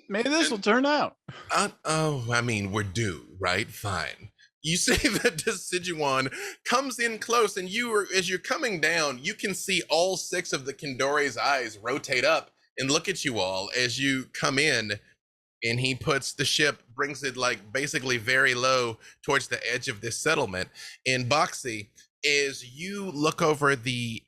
Maybe this will turn out. I mean, we're due, right? Fine. You see the Decidueye comes in close, and as you're coming down, you can see all 6 of the Kendore's eyes rotate up and look at you all as you come in, and he puts the ship, brings it like basically very low towards the edge of this settlement. And Boxy, as you look over the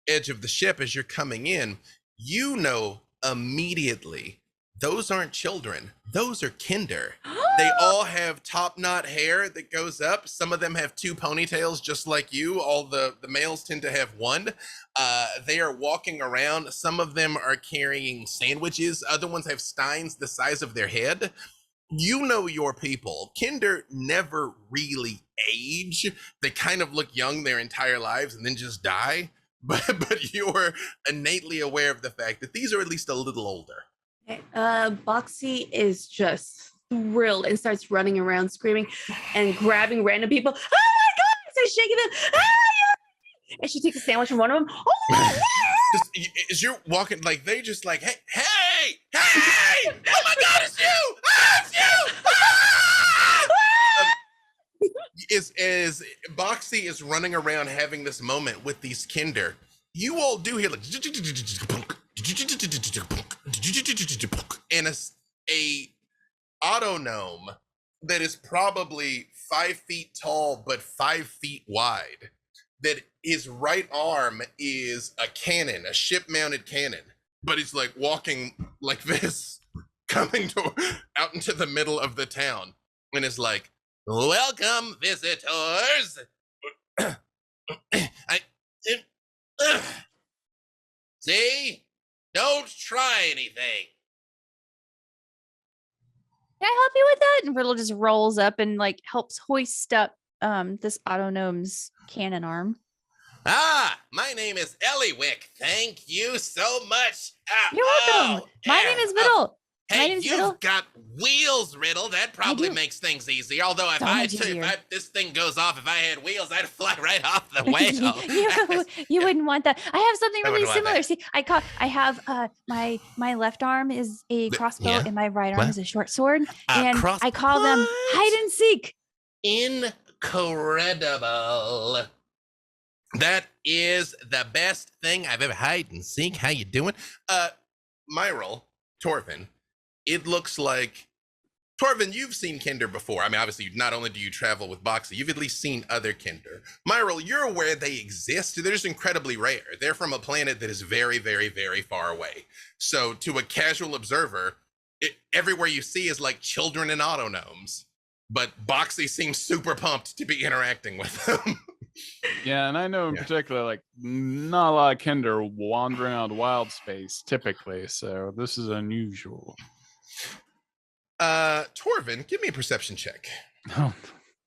edge of the ship as you're coming in, you know immediately those aren't children. Those are Kender. They all have top knot hair that goes up. Some of them have 2 ponytails just like you. All the males tend to have 1. They are walking around. Some of them are carrying sandwiches. Other ones have steins the size of their head. You know your people. Kender never really age. They kind of look young their entire lives and then just die. But you're innately aware of the fact that these are at least a little older. Boxy is just thrilled and starts running around screaming and grabbing random people. Oh my god! So shaking them. Ah, and she takes a sandwich from one of them. Oh, just, as you're walking, like they just like, hey! Oh my god, it's you! It's you! As Boxy is running around having this moment with these Kender, you all do hear like, and a auto gnome that is probably 5 feet tall but 5 feet wide, that his right arm is a cannon, a ship-mounted cannon, but he's like walking like this, coming out into the middle of the town, and is like, welcome, visitors. See? Don't try anything. Can I help you with that? And Riddle just rolls up and like helps hoist up this auto gnome's cannon arm. My name is Eliwick. Thank you so much. You're welcome. My name is Riddle. Hey, you've got wheels, Riddle. That probably makes things easier. Although if this thing goes off, if I had wheels, I'd fly right off the wheel. you wouldn't want that. I have something really similar. See, I have my left arm is a crossbow and my right arm is a short sword, and I call them hide and seek. Incredible. That is the best thing I've ever hide and seek. How you doing? Myral, Torvin. It looks like Torvin, you've seen Kender before. I mean, obviously, not only do you travel with Boxy, you've at least seen other Kender. Myril, you're aware they exist. They're just incredibly rare. They're from a planet that is very, very, very far away. So to a casual observer, everywhere you see is like children and autognomes. But Boxy seems super pumped to be interacting with them. Yeah, and I know in particular, like, not a lot of Kender wandering around Wildspace typically, so this is unusual. Torvin, give me a perception check. Oh,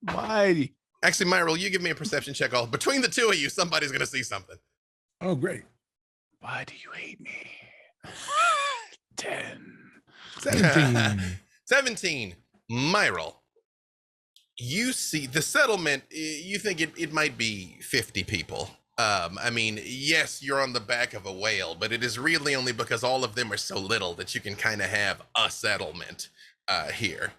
why? Actually, Myril, you give me a perception check. All between the two of you, somebody's gonna see something. Oh, great. Why do you hate me? 10. 17. 17. Myril, you see the settlement. You think it might be 50 people. I mean, yes, you're on the back of a whale, but it is really only because all of them are so little that you can kind of have a settlement here.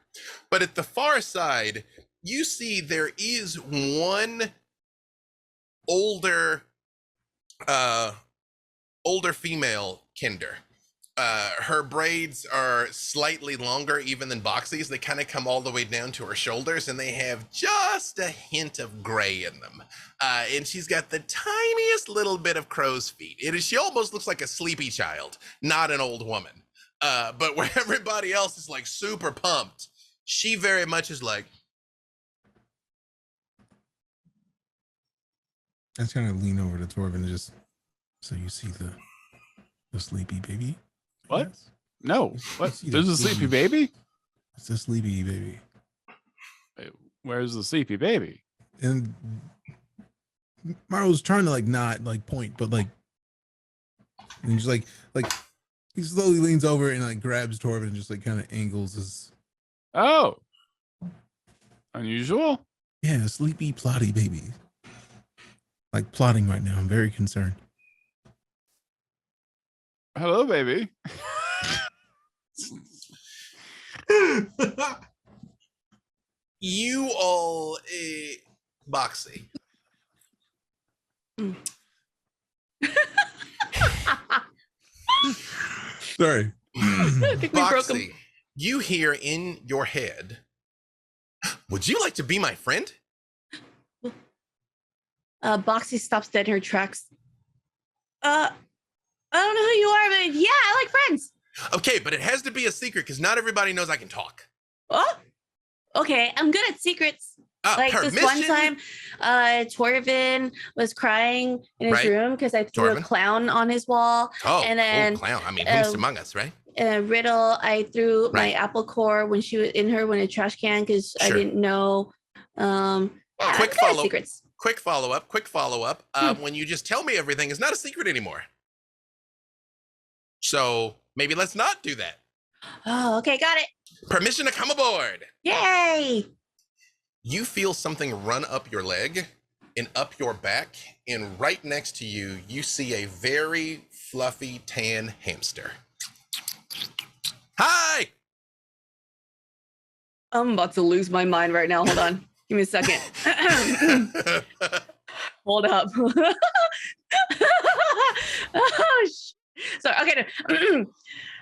But at the far side, you see there is one older female Kender. Her braids are slightly longer even than Boxy's. They kind of come all the way down to her shoulders, and they have just a hint of gray in them. And she's got the tiniest little bit of crow's feet. She almost looks like a sleepy child, not an old woman. But where everybody else is like super pumped, she very much is like. I just kind of lean over to Torvin and just, so you see the sleepy baby? What? Yes. No. What? See There's the a sleepy baby? It's a sleepy baby. Wait, where's the sleepy baby? And Mario's trying to like not like point, but like, and he's like he slowly leans over and like grabs Torvin and just like kind of angles his. Oh. Unusual? Yeah, sleepy, plotty baby. Like plotting right now. I'm very concerned. Hello, baby. You all, Boxy. Sorry. I think we broke him. Boxy, you hear in your head, would you like to be my friend? Boxy stops dead in her tracks. I don't know who you are, but yeah, I like friends. Okay, but it has to be a secret because not everybody knows I can talk. Oh, okay. I'm good at secrets. Like Permission? this one time, Torvin was crying in his room because I threw a clown on his wall. Oh, and then clown. I mean, who's among us, right? Riddle, I threw my apple core when she was in her when a trash can because I didn't know. Yeah, Quick I'm good at secrets. Quick follow up. When you just tell me everything, it's not a secret anymore. So maybe let's not do that. Oh, okay, got it. Permission to come aboard. Yay! You feel something run up your leg and up your back, and right next to you, you see a very fluffy tan hamster. Hi! I'm about to lose my mind right now. Hold on. Give me a second. Hold up. Oh, sorry. Okay.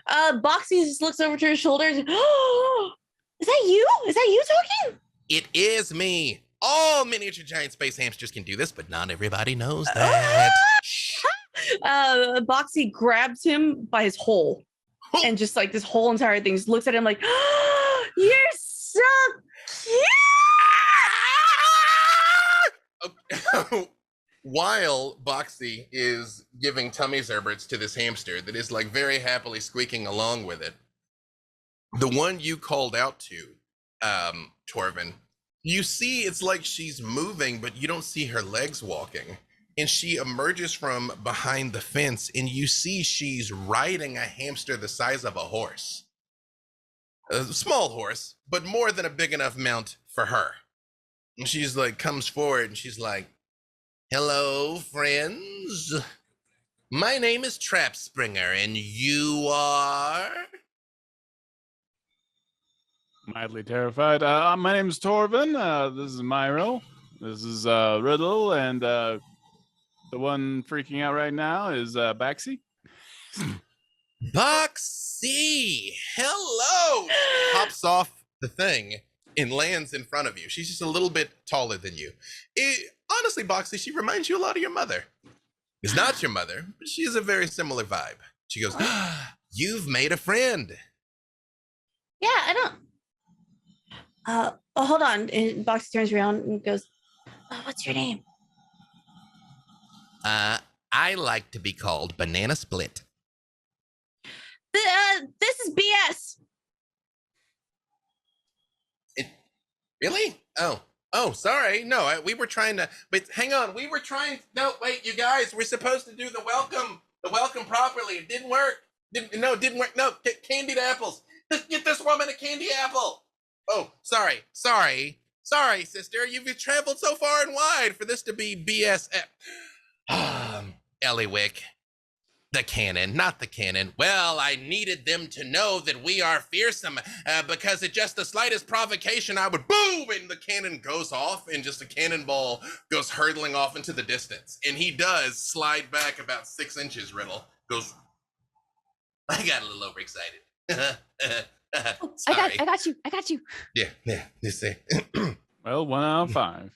Boxy just looks over to her shoulders. Oh, is that you? Is that you talking? It is me. All miniature giant space hamsters can do this, but not everybody knows that. Boxy grabs him by his hole. And just like this whole entire thing just looks at him like, oh, you're so cute. While Boxy is giving tummy zerberts to this hamster that is like very happily squeaking along with it, the one you called out to, Torvin, you see it's like she's moving, but you don't see her legs walking. And she emerges from behind the fence, and you see she's riding a hamster the size of a horse. A small horse, but more than a big enough mount for her. And she's like, comes forward, and she's like, hello, friends. My name is Trap Springer, and you are? Mildly terrified. My name is Torvin. This is Myril. This is Riddle, and the one freaking out right now is Baxi. Boxy, hello. Hops off the thing and lands in front of you. She's just a little bit taller than you. Honestly, Boxy, she reminds you a lot of your mother. It's not your mother, but she has a very similar vibe. She goes, "You've made a friend." Yeah, I don't. Hold on. And Boxy turns around and goes, "What's your name?" I like to be called Banana Split. This is BS. Really? Oh, sorry. No, we were trying to, but hang on. No, wait, you guys, we're supposed to do the welcome properly. It didn't work. It didn't work. No, candied apples. Get this woman a candy apple. Oh, sorry, sister. You've traveled so far and wide for this to be BS. Eliwick. The cannon, not the cannon. Well, I needed them to know that we are fearsome because at just the slightest provocation, I would boom, and the cannon goes off, and just a cannonball goes hurtling off into the distance. And he does slide back about 6 inches, Riddle. Goes, I got a little overexcited. Sorry. I got you. Yeah, you see. Well, 1 out of 5.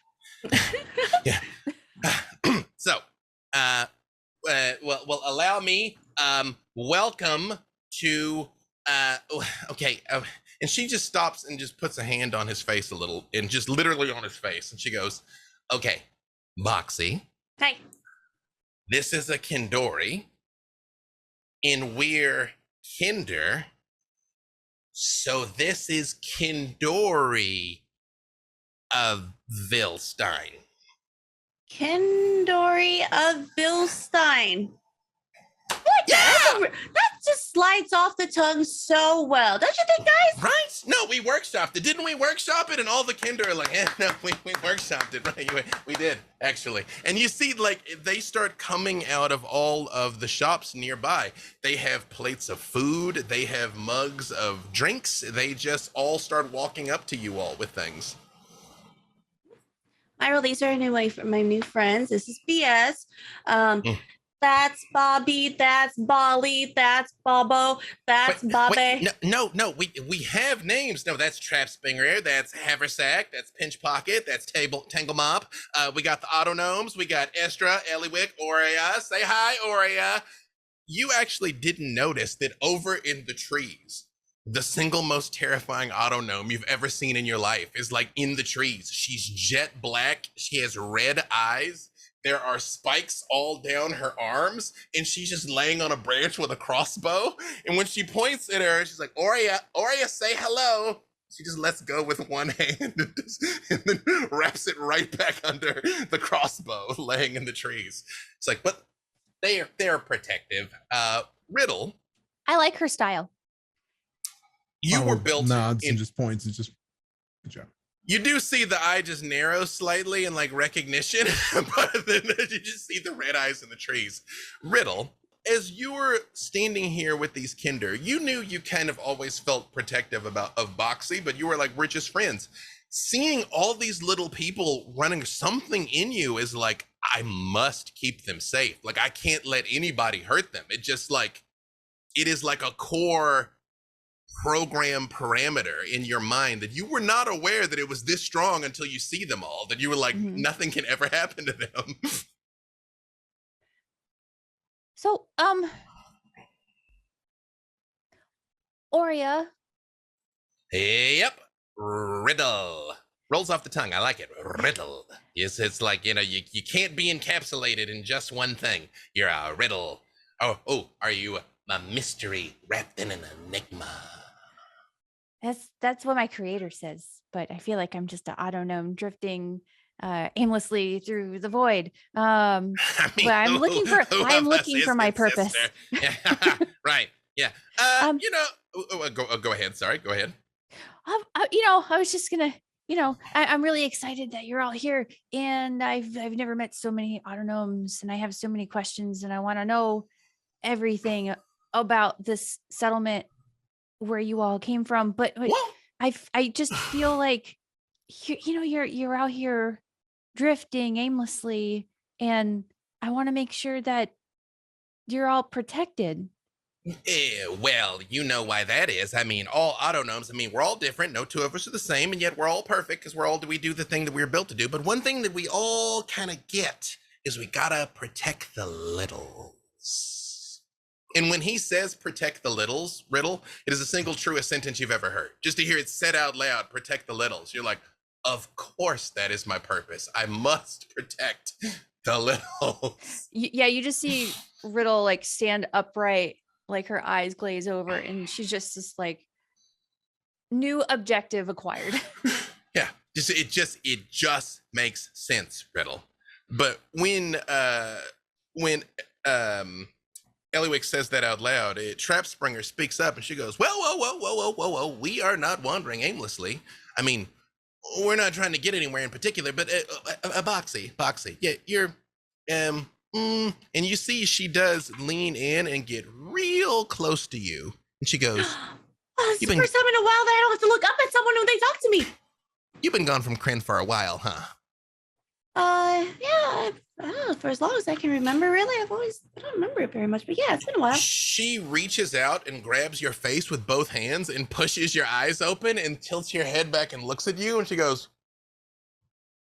Yeah. So, well, allow me, welcome to, okay, and she just stops and just puts a hand on his face a little, and just literally on his face, and she goes, okay, Moxie. Hi. This is a Kendori, and we're Kender, so this is Kendori of Vilstein. Kendori of Vilstein. What? Yeah! That just slides off the tongue so well. Don't you think, guys? Right? No, we workshopped it. Didn't we workshop it? And all the Kender are like, no, we workshopped it, right? We did, actually. And you see, like, they start coming out of all of the shops nearby. They have plates of food. They have mugs of drinks. They just all start walking up to you all with things. These are my new friends. This is BS. That's Bobby. That's Bolly. That's Bobo. That's Bobby. No. We have names. No, that's Trap Spinger. That's Haversack. That's Pinch Pocket. That's Tangle Mop. We got the Autognomes. We got Estra, Eliwick, Aurea. Say hi, Aurea. You actually didn't notice that over in the trees, the single most terrifying Autognome you've ever seen in your life is like in the trees. She's jet black. She has red eyes. There are spikes all down her arms, and she's just laying on a branch with a crossbow. And when she points at her, she's like, Aurea, say hello. She just lets go with one hand and then wraps it right back under the crossbow laying in the trees. It's like, but they're protective. Riddle. I like her style. You were built nods and just points and just good job. You do see the eye just narrow slightly in like recognition, but then you just see the red eyes in the trees. Riddle, as you were standing here with these Kender, you knew you kind of always felt protective of Boxy, but you were like, we're just friends. Seeing all these little people running, something in you is like, I must keep them safe. Like, I can't let anybody hurt them. It just like, it is like a core program parameter in your mind that you were not aware that it was this strong until you see them all, that you were like, nothing can ever happen to them. So, Aurea. Yep. Riddle. Rolls off the tongue. I like it. Riddle. Yes, it's like, you can't be encapsulated in just one thing. You're a riddle. Oh, are you a mystery wrapped in an enigma? That's what my creator says, but I feel like I'm just an autognome drifting aimlessly through the void. I mean, but I'm looking for my purpose. Right. Yeah. Go ahead. Sorry. Go ahead. I was just gonna, I'm really excited that you're all here, and I've never met so many autognomes, and I have so many questions, and I want to know everything about this settlement where you all came from. But I just feel like you're out here drifting aimlessly, and I want to make sure that you're all protected. Well, you know why that is. I mean, all auto gnomes, I mean, we're all different. No two of us are the same, and yet we're all perfect because we do the thing that we were built to do. But one thing that we all kind of get is we gotta protect the littles. And when he says protect the littles, Riddle, it is the single truest sentence you've ever heard. Just to hear it said out loud, protect the littles. You're like, of course that is my purpose. I must protect the littles. Yeah, you just see Riddle like stand upright, like her eyes glaze over, and she's just like, new objective acquired. Yeah, it just makes sense, Riddle. But when Eliwick says that out loud, Trap Springer speaks up and she goes, whoa, we are not wandering aimlessly. I mean, we're not trying to get anywhere in particular, but Boxy, yeah, you're and you see she does lean in and get real close to you, and she goes, Oh, it's the first time in a while that I don't have to look up at someone when they talk to me. You've been gone from Kryn for a while, huh? Yeah, I don't know, for as long as I can remember, really. I don't remember it very much, but yeah, it's been a while. She reaches out and grabs your face with both hands and pushes your eyes open and tilts your head back and looks at you, and she goes,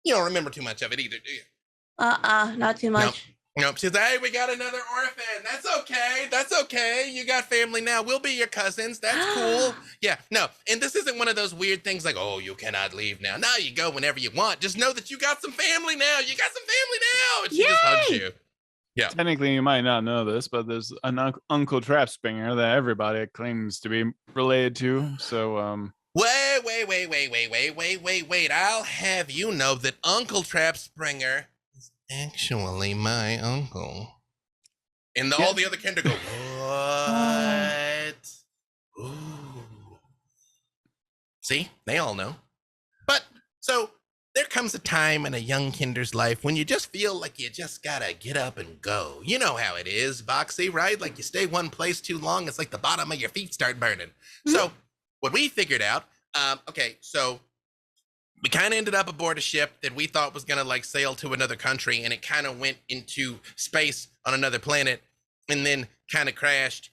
you don't remember too much of it either, do you? Not too much. Nope. She says, hey, we got another orphan. That's okay. You got family now. We'll be your cousins. That's cool. Yeah, no. And this isn't one of those weird things like, oh, you cannot leave now. No, you go whenever you want. Just know that you got some family now. And she just hugs you. Yeah. Technically, you might not know this, but there's an Uncle Trap Springer that everybody claims to be related to. So, Wait. I'll have you know that Uncle Trap Springer is actually my uncle. And all the other Kender go, what? Ooh. See, they all know. But so there comes a time in a young Kender's life when you just feel like you just gotta get up and go. You know how it is, Boxy, right? Like you stay one place too long, it's like the bottom of your feet start burning. Mm-hmm. So what we figured out, so we kind of ended up aboard a ship that we thought was going to like sail to another country, and it kind of went into space on another planet and then kind of crashed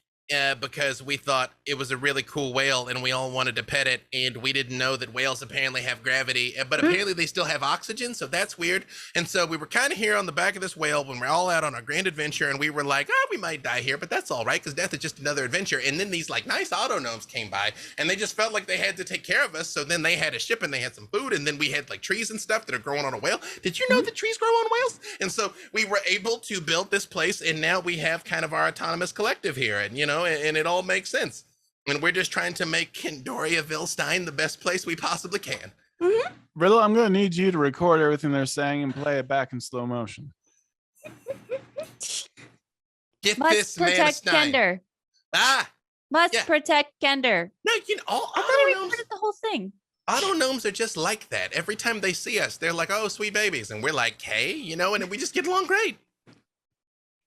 because we thought it was a really cool whale and we all wanted to pet it, and we didn't know that whales apparently have gravity, but apparently they still have oxygen, so that's weird. And so we were kind of here on the back of this whale when we're all out on our grand adventure, and we were like, we might die here, but that's all right because death is just another adventure. And then these like nice auto gnomes came by, and they just felt like they had to take care of us, so then they had a ship and they had some food, and then we had like trees and stuff that are growing on a whale. Did you know that trees grow on whales? And so we were able to build this place, and now we have kind of our autonomous collective here, and and it all makes sense. And we're just trying to make Kendoria Vilstein the best place we possibly can. Mm-hmm. Riddle, I'm going to need you to record everything they're saying and play it back in slow motion. Get Must this man a protect Stein. Kender. Must protect Kender. No, I thought I recorded the whole thing. Auto gnomes are just like that. Every time they see us, they're like, oh, sweet babies. And we're like, hey, and we just get along great.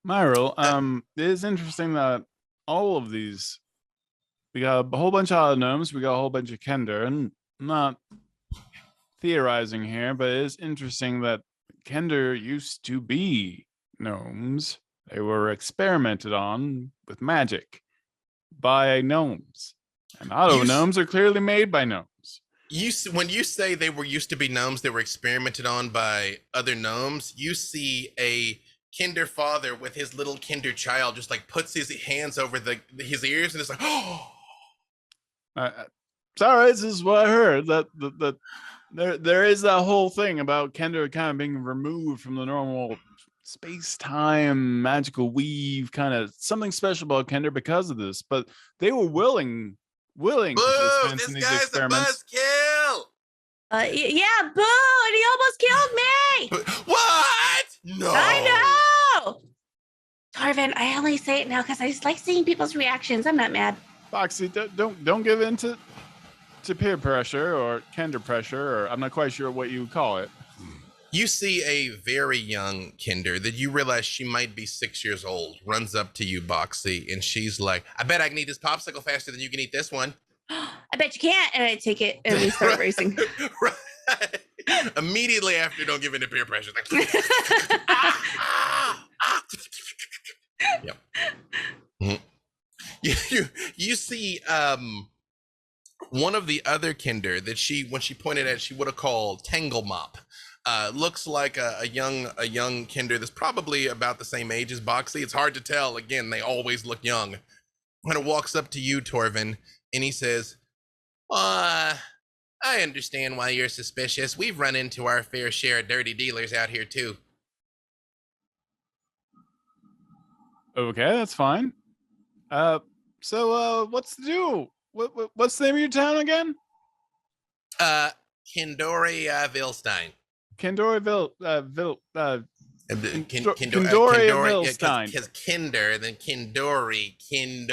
Myril, it is interesting that all of these, we got a whole bunch of auto gnomes, we got a whole bunch of Kender, and I'm not theorizing here, but it is interesting that Kender used to be gnomes. They were experimented on with magic by gnomes, and auto gnomes are clearly made by gnomes. When you say they were used to be gnomes that were experimented on by other gnomes, you see a Kender father with his little Kender child just like puts his hands over his ears and is like, oh. Sorry, this is what I heard. That there is that whole thing about Kender kind of being removed from the normal space-time magical weave, kind of something special about Kender because of this. But they were willing participants in these experiments. This guy's a buzzkill. Yeah, boo! And he almost killed me. What? No. I know. Tarvin, I only say it now because I just like seeing people's reactions. I'm not mad. Foxy, don't give in to peer pressure or Kender pressure, or I'm not quite sure what you would call it. You see a very young Kender that you realize she might be 6 years old, runs up to you, Boxy, and she's like, I bet I can eat this popsicle faster than you can eat this one. I bet you can't. And I take it and we start racing. Right. Immediately after, don't give in to peer pressure. Like, Yep. you see one of the other Kender that when she pointed at, she would have called Tangle Mop. Looks like a young Kender that's probably about the same age as Boxy. It's hard to tell. Again, they always look young. Kind of walks up to you, Torvin, and he says, I understand why you're suspicious. We've run into our fair share of dirty dealers out here too. Okay, that's fine. So what's to do? What's the name of your town again? Kendori Vilstein. Kendori Vilstein. Because Kender, then Kendori.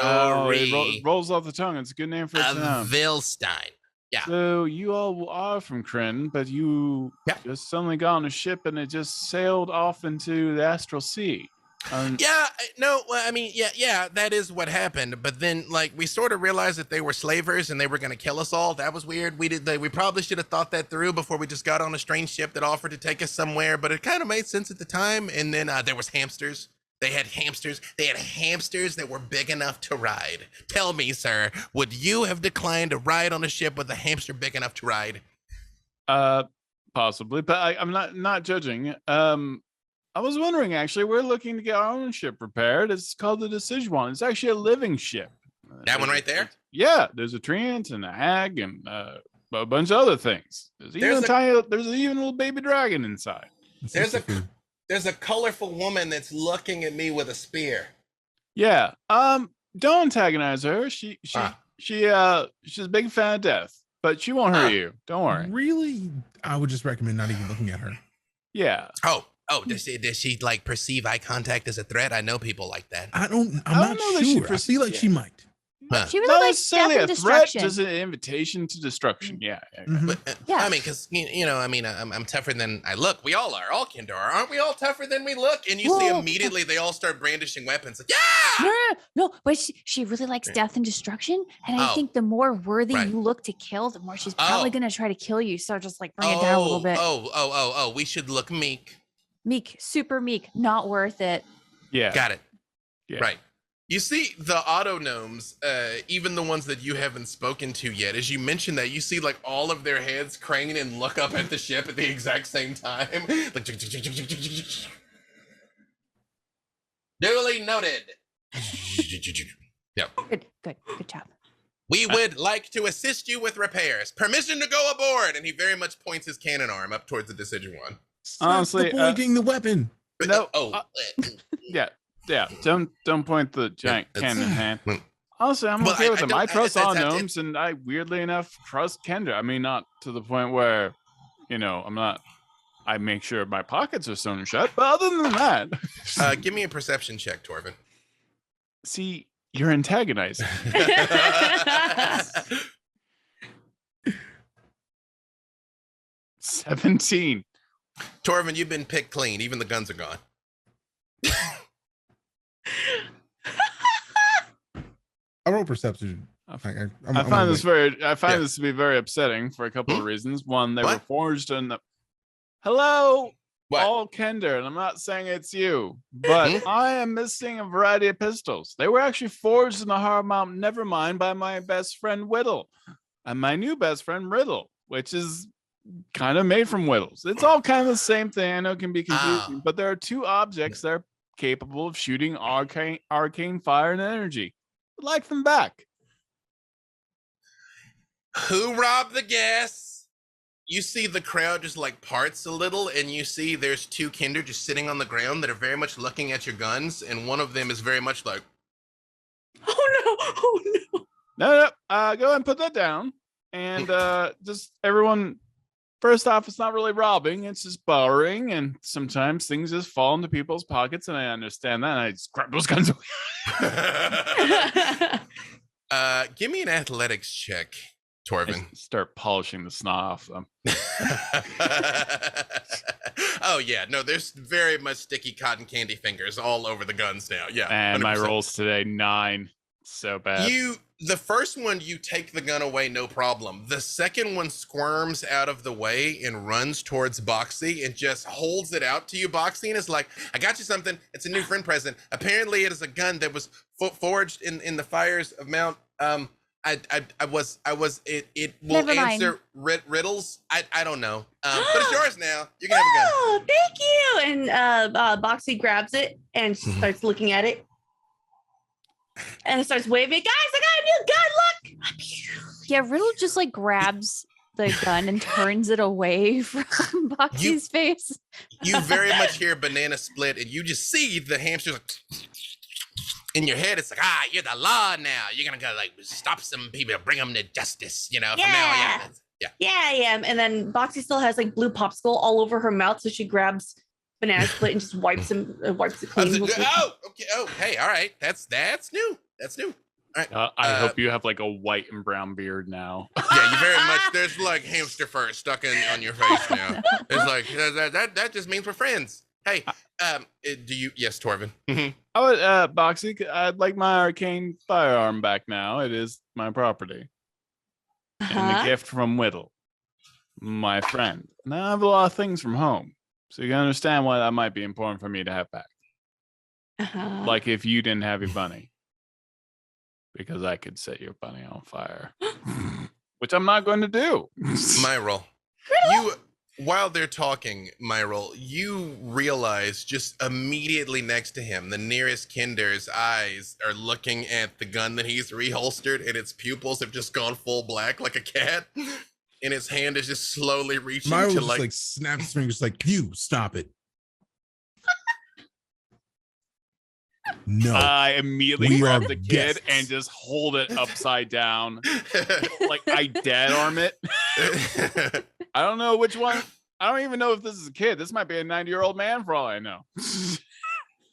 Oh, it rolls off the tongue. It's a good name for a town. Vilstein. Yeah. So you all are from Kryn, but you just suddenly got on a ship and it just sailed off into the Astral Sea. That is what happened. But then, like, we sort of realized that they were slavers and they were going to kill us all. That was weird. We probably should have thought that through before we just got on a strange ship that offered to take us somewhere. But it kind of made sense at the time. And then there was hamsters. They had hamsters. They had hamsters that were big enough to ride. Tell me, sir, would you have declined to ride on a ship with a hamster big enough to ride? Possibly, but I'm not judging. I was wondering, actually, we're looking to get our own ship repaired. It's called the Deciduon. It's actually a living ship. That one right there? Yeah, there's a treant and a hag and a bunch of other things. There's even a little baby dragon inside. There's a colorful woman that's looking at me with a spear. Yeah. Don't antagonize her. She's a big fan of death, but she won't hurt you. Don't worry. Really? I would just recommend not even looking at her. Yeah. Oh, does she like perceive eye contact as a threat? I know people like that. I'm not sure. I feel like she might. Huh. She really likes death and destruction. Just an invitation to destruction. Yeah. Mm-hmm. But, I mean, because I'm tougher than I look. We all are. All Kender are. Aren't we all tougher than we look? And you see immediately they all start brandishing weapons. Like, yeah. No. But she really likes death and destruction, and I think the more worthy you look to kill, the more she's probably gonna try to kill you. So just like bring it down a little bit. We should look meek. Meek, super meek, not worth it. Yeah. Got it. Yeah. Right. You see the auto gnomes, even the ones that you haven't spoken to yet, as you mentioned that, you see like all of their heads crane and look up at the ship at the exact same time. Like, duly noted. Yep. Good job. We would like to assist you with repairs. Permission to go aboard. And he very much points his cannon arm up towards the Deciduon. Honestly, pointing the weapon. No. Yeah. Don't point the giant cannon hand. Honestly, I'm okay with them. I trust all gnomes, and I weirdly enough trust Kender. I mean, not to the point where, I'm not. I make sure my pockets are sewn shut, but other than that, give me a perception check, Torvin. See, you're antagonizing. 17. Torvin, you've been picked clean. Even the guns are gone. I roll perception. I find this to be very upsetting for a couple of reasons. One, they were forged in the all Kender, and I'm not saying it's you, but I am missing a variety of pistols. They were actually forged in the Hard Mountain Nevermind by my best friend Whittle and my new best friend Riddle, which is kind of made from whittles. It's all kind of the same thing. I know it can be confusing, but there are two objects that are capable of shooting arcane fire and energy. I'd like them back. Who robbed the guests? You see the crowd just like parts a little, and you see there's two Kender just sitting on the ground that are very much looking at your guns, and one of them is very much like, oh no. No, go ahead and put that down. And just everyone, first off, it's not really robbing, it's just borrowing, and sometimes things just fall into people's pockets, and I understand that, and I just grab those guns away. Give me an athletics check, Torvin. Start polishing the snot off them. Oh yeah, no, there's very much sticky cotton candy fingers all over the guns now. Yeah, and 100%. my rolls today 9, so bad. The first one, you take the gun away, no problem. The second one squirms out of the way and runs towards Boxy and just holds it out to you, Boxy, and is like, I got you something. It's a new friend present. Apparently, it is a gun that was forged in the fires of Mount. It will Never mind. answer riddles. I don't know. But it's yours now. You can have a gun. Oh, thank you. And Boxy grabs it and starts looking at it. And it starts waving. Guys, I got a new gun. Look. Yeah, Riddle just like grabs the gun and turns it away from Boxy's face. You very much hear banana split, and you just see the hamsters like, in your head. It's like, you're the law now. You're gonna go like stop some people, bring them to justice. You know, from now on. Yeah. And then Boxy still has like blue popsicle all over her mouth, so she grabs banana split and just wipes it clean. Okay. Oh, hey, all right. That's new. That's new. All right. I hope you have like a white and brown beard now. Yeah, you very much. There's like hamster fur stuck on your face now. It's like that just means we're friends. Hey, do you? Yes, Torvin. Oh, Boxy, I'd like my arcane firearm back now. It is my property. And a gift from Whittle, my friend. Now I have a lot of things from home. So you can understand why that might be important for me to have back. Like if you didn't have your bunny. Because I could set your bunny on fire. Which I'm not going to do. Myrtle, while they're talking, Myrtle, you realize just immediately next to him, the nearest Kender's eyes are looking at the gun that he's reholstered, and its pupils have just gone full black like a cat. And his hand is just slowly reaching Myra to just like snaps his fingers like, you stop it. No. I immediately We grab are the kid guests. and just hold it upside down. Like I dead arm it. I don't know which one. I don't even know if this is a kid. This might be a 90-year-old man for all I know.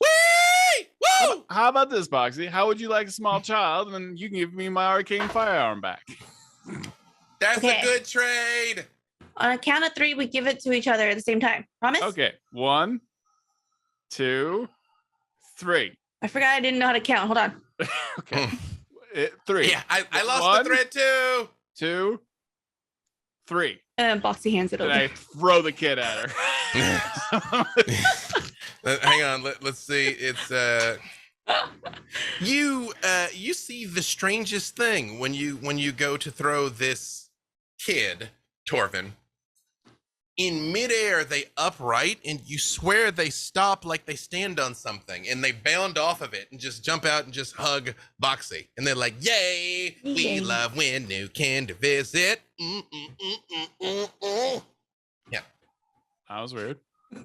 Woo! How about this, Boxy? How would you like a small child? And you can give me my arcane firearm back. That's Okay. a good trade. On a count of 3, we give it to each other at the same time. Promise? Okay. 1, 2, 3. I forgot I didn't know how to count. Hold on. Okay. 3. Yeah, I lost 1, the thread too. 2, 3. And Boxy hands it And over. I throw the kid at her. Hang on, let's see. It's you see the strangest thing when you go to throw this kid, Torvin. In midair, they upright, and you swear they stop like they stand on something, and they bound off of it and just jump out and just hug Boxy. And they're like, yay, we Yay. love when new Kender visit. Yeah. That was weird. A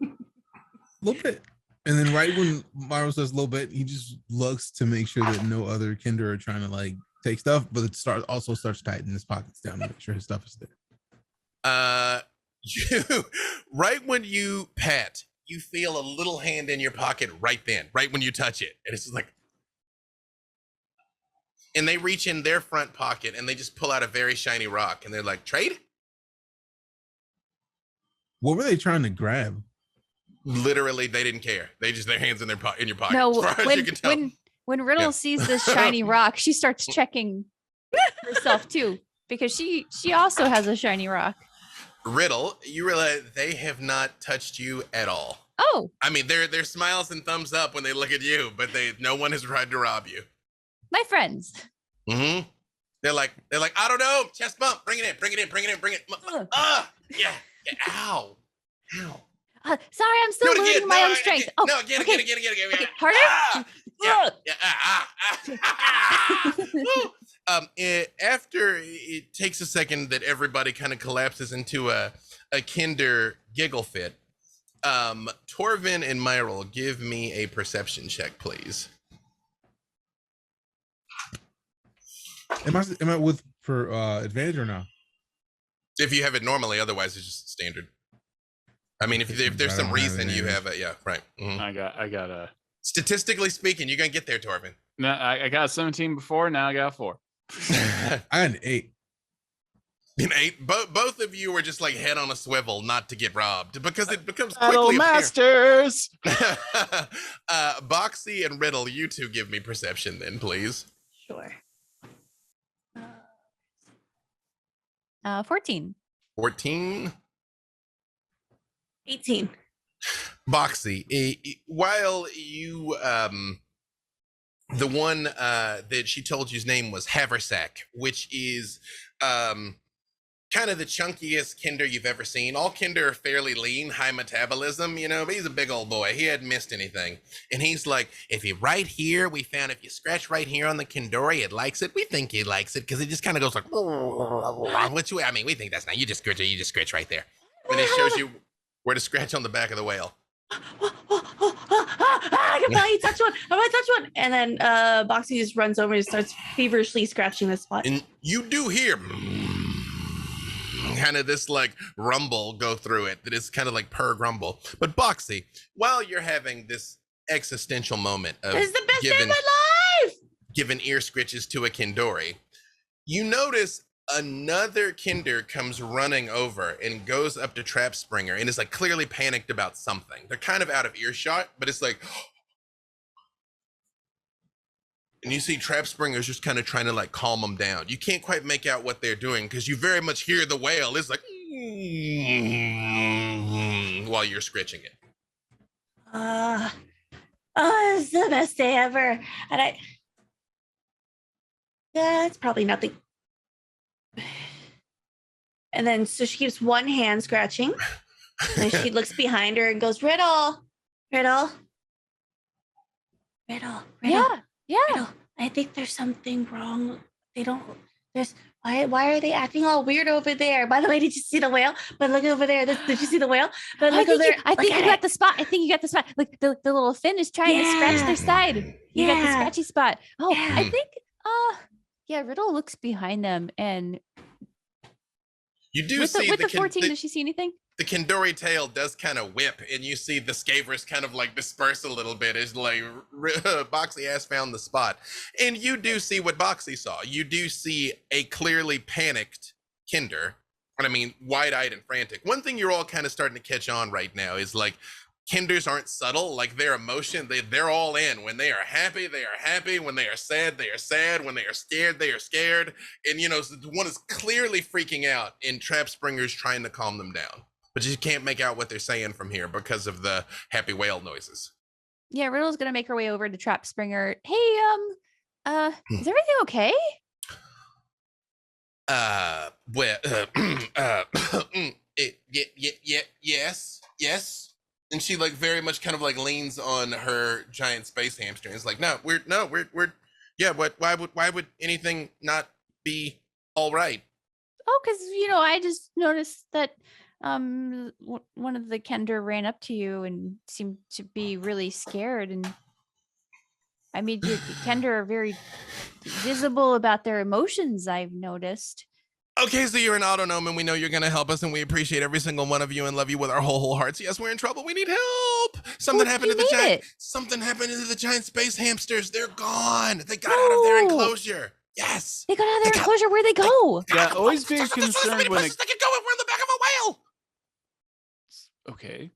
little bit. And then right when Myra says a little bit, he just looks to make sure that no other Kender are trying to like take stuff, but it also starts tightening his pockets down to make sure his stuff is there. Right when you pat, you feel a little hand in your pocket right then, right when you touch it. And it's just like, and they reach in their front pocket and they just pull out a very shiny rock and they're like, trade? What were they trying to grab? Literally, they didn't care. They just, their hands in your pocket, No, as far as you can tell. when Riddle Yeah. sees this shiny rock, she starts checking herself too, because she also has a shiny rock. Riddle, you realize they have not touched you at all. Oh, I mean, they're smiles and thumbs up when they look at you, but no one has tried to rob you. my friends. Mm-hmm. They're like, I don't know, chest bump, bring it in. Yeah. Ow. Sorry, I'm still Do it again. learning my own strength. Oh, No, again. okay. Harder? Ah! Yeah. After it takes a second that everybody kind of collapses into a Kender giggle fit, Torvin and Myrtle, give me a perception check, please. Am I with for advantage or not? If you have it normally, otherwise it's just standard. I mean, if there's I some don't have reason you advantage. have it, yeah, right. Mhm. I got a. Statistically speaking, you're gonna get there, Torvin. No, I got 17 before. Now I got 4. I got an 8. An 8. Both of you were just like head on a swivel, not to get robbed, because it becomes Battle quickly apparent. Masters. Boxy and Riddle, you two give me perception then, please. Sure. 14. 14. 18. Boxy, while you, the one that she told you's name was Haversack, which is kind of the chunkiest Kender you've ever seen. All Kender are fairly lean, high metabolism, but he's a big old boy. He hadn't missed anything. And he's like, if you right here, we found if you scratch right here on the Kendori, it likes it. We think he likes it because it just kind of goes like, we think that's not, you just scratch right there. And it shows you where to scratch on the back of the whale. I can finally touch one. I might touch one. And then Boxy just runs over and starts feverishly scratching the spot. And you do hear kind of this like rumble go through it that is kind of like purr grumble. But Boxy, while you're having this existential moment of This is the best day of my life. giving ear scritches to a Kendori, you notice another Kender comes running over and goes up to Trap Springer and is like clearly panicked about something. They're kind of out of earshot, but it's like, and you see Trap Springer's just kind of trying to like calm them down. You can't quite make out what they're doing because you very much hear the whale. It's like while you're scritching it. It's the best day ever. And it's probably nothing. And then so she keeps one hand scratching. And she looks behind her and goes, Riddle. Yeah. Riddle, I think there's something wrong. Why are they acting all weird over there? By the way, did you see the whale? But look over there. Did you see the whale? But look over there. I think you got the spot. Like the little fin is trying to scratch their side. You got the scratchy spot. Oh, Yeah. I think Riddle looks behind them, and You do with see the 14, does she see anything? the Kendori tail does kind of whip, and you see the Scavers kind of like disperse a little bit as like Boxy has found the spot. And you do see what Boxy saw. You do see a clearly panicked Kender. And I mean, wide-eyed and frantic. One thing you're all kind of starting to catch on right now is like Kenders aren't subtle. Like their emotion, they're all in. When they are happy, they are happy. When they are sad, they are sad. When they are scared, they are scared. And one is clearly freaking out, and Trap Springer's trying to calm them down. But you can't make out what they're saying from here because of the happy whale noises. Yeah, Riddle's gonna make her way over to Trap Springer. Hey, is everything okay? Yes. And she like very much kind of like leans on her giant space hamster and is like, why would anything not be all right? Oh, because I just noticed that one of the Kender ran up to you and seemed to be really scared, and I mean, the Kender are very visible about their emotions, I've noticed. Okay, so you're an autonome and we know you're going to help us and we appreciate every single one of you and love you with our whole hearts. Yes, we're in trouble. We need help. Something happened to the giant space hamsters. They're gone. They got out of their enclosure. Yes. They got out of their enclosure. Where'd they go? Yeah, always be concerned when they could go. We're in the back of a whale. Okay.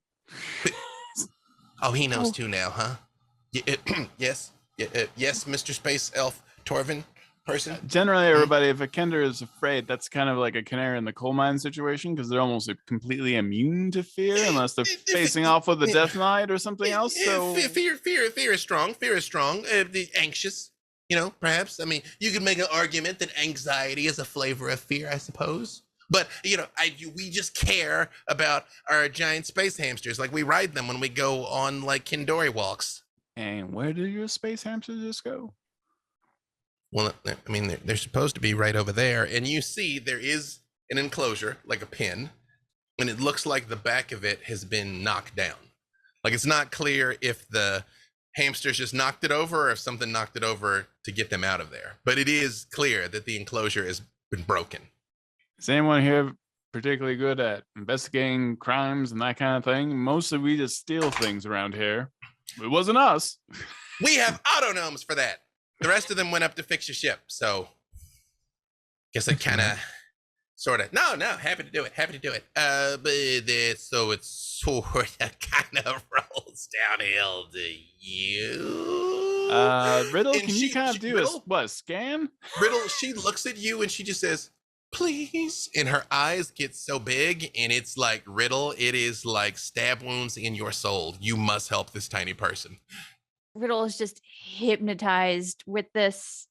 Oh, he knows too now, huh? Yes, Mr. Space Elf Torvin person. Generally, everybody, if a Kender is afraid, that's kind of like a canary in the coal mine situation because they're almost completely immune to fear unless they're facing off with a Death Knight or something else. So fear is strong. Fear is strong. The anxious, perhaps. I mean, you could make an argument that anxiety is a flavor of fear, I suppose. But, we just care about our giant space hamsters. Like, we ride them when we go on, like, Kendori walks. And where do your space hamsters just go? Well, I mean, they're supposed to be right over there. And you see there is an enclosure, like a pin, and it looks like the back of it has been knocked down. Like, it's not clear if the hamsters just knocked it over or if something knocked it over to get them out of there. But it is clear that the enclosure has been broken. Is anyone here particularly good at investigating crimes and that kind of thing? Mostly we just steal things around here. It wasn't us. We have autonomes for that. The rest of them went up to fix your ship. So guess I kind of, sort of, no, happy to do it. But so it sort of kind of rolls downhill to you. Riddle, And can you kind of do a scan? Riddle, she looks at you and she just says, please. And her eyes get so big, and it's like Riddle. It is like stab wounds in your soul. You must help this tiny person. Riddle is just hypnotized with this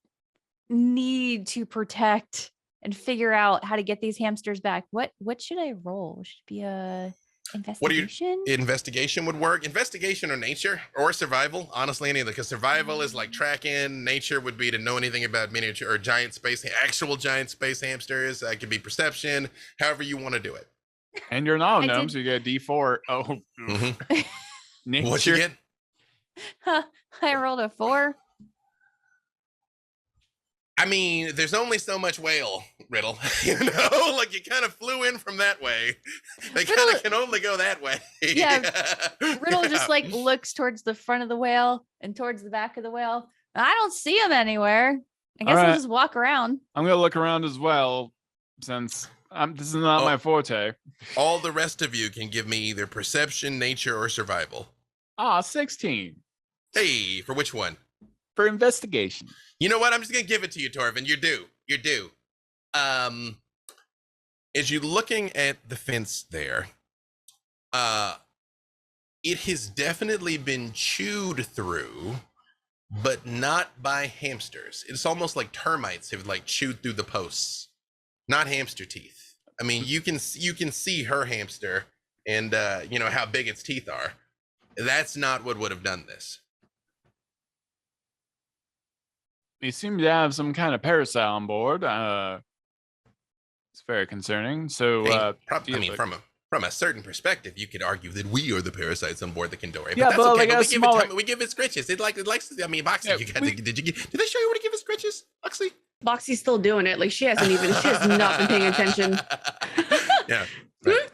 need to protect and figure out how to get these hamsters back. What should I roll? Should it be a investigation? Investigation would work. Investigation or nature or survival. Honestly, anything, because survival is like tracking. Nature would be to know anything about miniature or actual giant space hamsters. That could be perception. However you want to do it. And you're not gnomes. You get a D4. Oh, nature. What you get? I rolled a 4. I mean, there's only so much whale, Riddle. You know, like you kind of flew in from that way. They kind of can only go that way. Yeah. Riddle just like looks towards the front of the whale and towards the back of the whale. I don't see him anywhere. I guess I'll just walk around. I'm gonna look around as well, since this is not my forte. All the rest of you can give me either perception, nature, or survival. 16. Hey, for which one? For investigation. You know what? I'm just gonna give it to you, Torvin. You're due. You're due. As you're looking at the fence there, it has definitely been chewed through, but not by hamsters. It's almost like termites have like chewed through the posts, not hamster teeth. I mean, you can see her hamster, and you know how big its teeth are. That's not what would have done this. You seem to have some kind of parasite on board. It's very concerning. So, from a certain perspective, you could argue that we are the parasites on board the Kender. Yeah, but that's okay. Like we give it scritches. It likes. I mean, Boxy, Yeah, did they show you how to give it scritches, Boxy? Boxy's still doing it. Like she has not been paying attention. Yeah.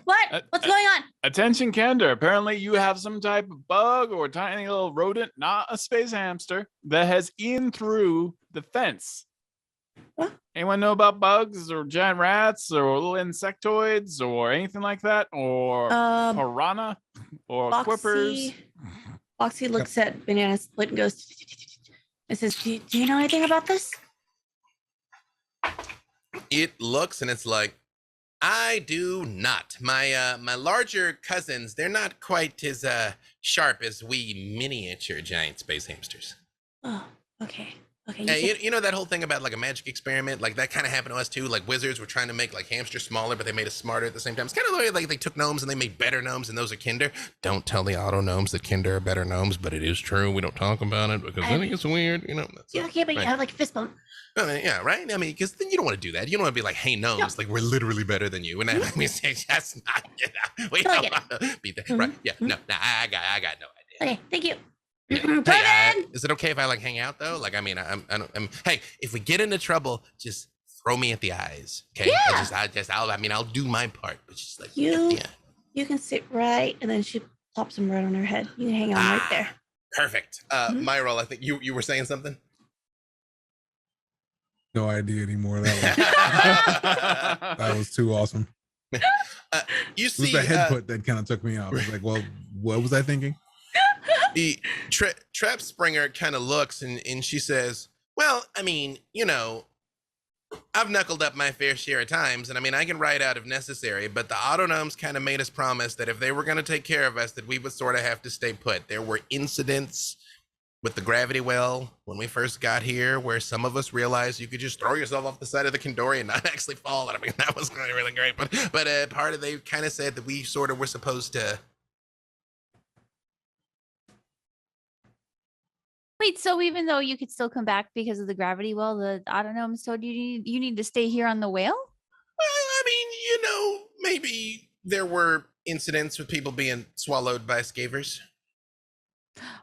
What? What's going on? Attention, Kender. Apparently, you have some type of bug or tiny little rodent, not a space hamster, that has eaten through the fence. What? Anyone know about bugs or giant rats or little insectoids or anything like that? Or piranha or quippers? Boxy looks at Banana Split and goes, and says, do you know anything about this? It looks and it's like, I do not. My larger cousins, they're not quite as sharp as we miniature giant space hamsters. Oh, okay. You know that whole thing about like a magic experiment? Like that kind of happened to us too. Like wizards were trying to make like hamsters smaller, but they made us smarter at the same time. It's kind of the way like they took gnomes and they made better gnomes, and those are Kender. Don't tell the auto gnomes that Kender are better gnomes, but it is true. We don't talk about it because then it gets weird. You know. Yeah, but you have like a fist bump. I mean, yeah, right. I mean, because then you don't want to do that. You don't want to be like, "Hey, gnomes, like we're literally better than you." And I mean, that's not. You know, we don't want to be that, right? Yeah, no, I got no idea. Okay, thank you. Hey, is it okay if I like hang out though? Like, I mean, I'm hey, if we get into trouble, just throw me at the eyes, okay? Yeah. I'll do my part, but just like you can sit right, and then she plops them right on her head. You can hang on right there. Perfect. Myrtle, I think you were saying something. No idea anymore. That was too awesome. You see, it was the head put that kind of took me out. I was like, well, what was I thinking? The Trap Springer kind of looks and she says, well, I mean, you know, I've knuckled up my fair share of times, and I mean, I can ride out if necessary, but the Autonomes kind of made us promise that if they were going to take care of us, that we would sort of have to stay put. There were incidents with the gravity well when we first got here where some of us realized you could just throw yourself off the side of the Kendori and not actually fall. And I mean, that was really, really great. But part of they kind of said that we sort of were supposed to. Wait, so even though you could still come back because of the gravity well, the Autonomes told you need to stay here on the whale? Well, I mean, you know, maybe there were incidents with people being swallowed by scavers.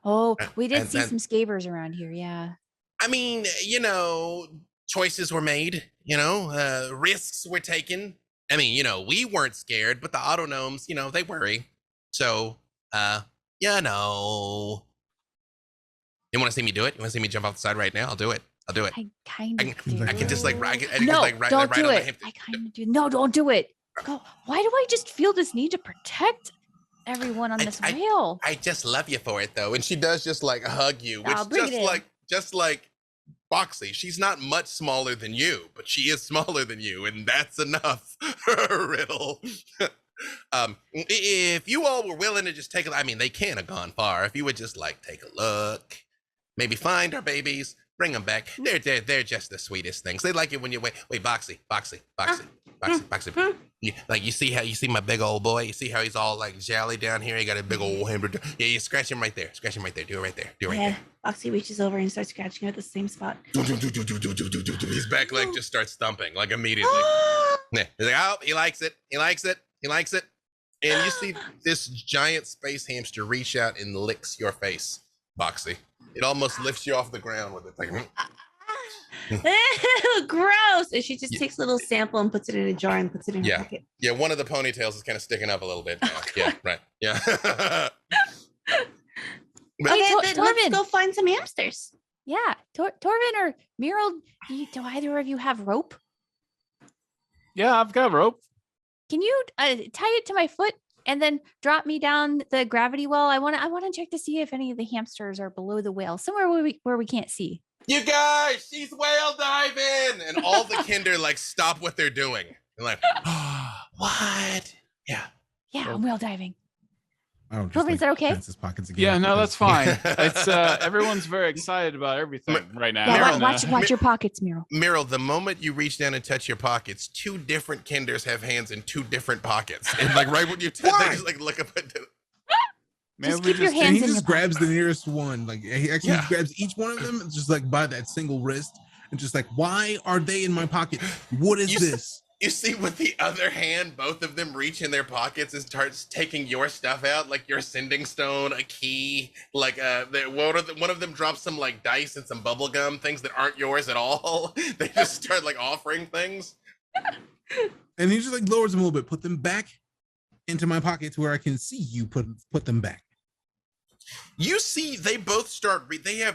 Oh, we did see some scavers around here, yeah. I mean, you know, choices were made, you know, risks were taken. I mean, you know, we weren't scared, but the Autonomes, you know, they worry. So, you know. You want to see me do it? You want to see me jump off the side right now? I'll do it. I kind of do. I can just like ride on my hip. I kind of do. No, don't do it. Go. Why do I just feel this need to protect everyone on this whale? I just love you for it though. And she does just like hug you, which just like Boxy. She's not much smaller than you, but she is smaller than you, and that's enough. Riddle. If you all were willing to just take a, I mean, they can't have gone far. If you would just like take a look, maybe find our babies, bring them back. They're just the sweetest things. They like it when you wait, Boxy. You see my big old boy. You see how he's all like jolly down here. He got a big old hamburger. Yeah, you scratch him right there. Do it right there. Yeah, Foxy reaches over and starts scratching at the same spot. His back leg just starts thumping like immediately. Yeah, he's like, oh, he likes it. And you see this giant space hamster reach out and licks your face, Boxy. It almost lifts you off the ground with it. Like, gross. And she just takes a little sample and puts it in a jar and puts it in her pocket. Yeah, one of the ponytails is kind of sticking up a little bit now. Yeah, right. Yeah. Okay, then let's go find some hamsters. Yeah, Torvin or Muriel, do either of you have rope? Yeah, I've got rope. Can you tie it to my foot and then drop me down the gravity well? I want to check to see if any of the hamsters are below the whale, somewhere where we can't see. You guys, she's whale diving, and all the Kender like stop what they're doing. They're like, oh, what? Yeah, I'm whale diving. I don't Torvin, is that okay? His pockets again. Yeah, no, that's fine. It's everyone's very excited about everything right now. Yeah, watch your pockets, Muriel. Muriel, the moment you reach down and touch your pockets, two different Kenders have hands in two different pockets. And like right when you touch, they just like look up at the... Just keep your hands and he in just your grabs the nearest one. Like he actually grabs each one of them, just like by that single wrist, and just like, why are they in my pocket? What is this? You see, with the other hand, both of them reach in their pockets and starts taking your stuff out, like your sending stone, a key, like one of them drops some like dice and some bubble gum, things that aren't yours at all. They just start like offering things. And he just like lowers them a little bit, put them back into my pocket to where I can see you put them back. You see, they both start.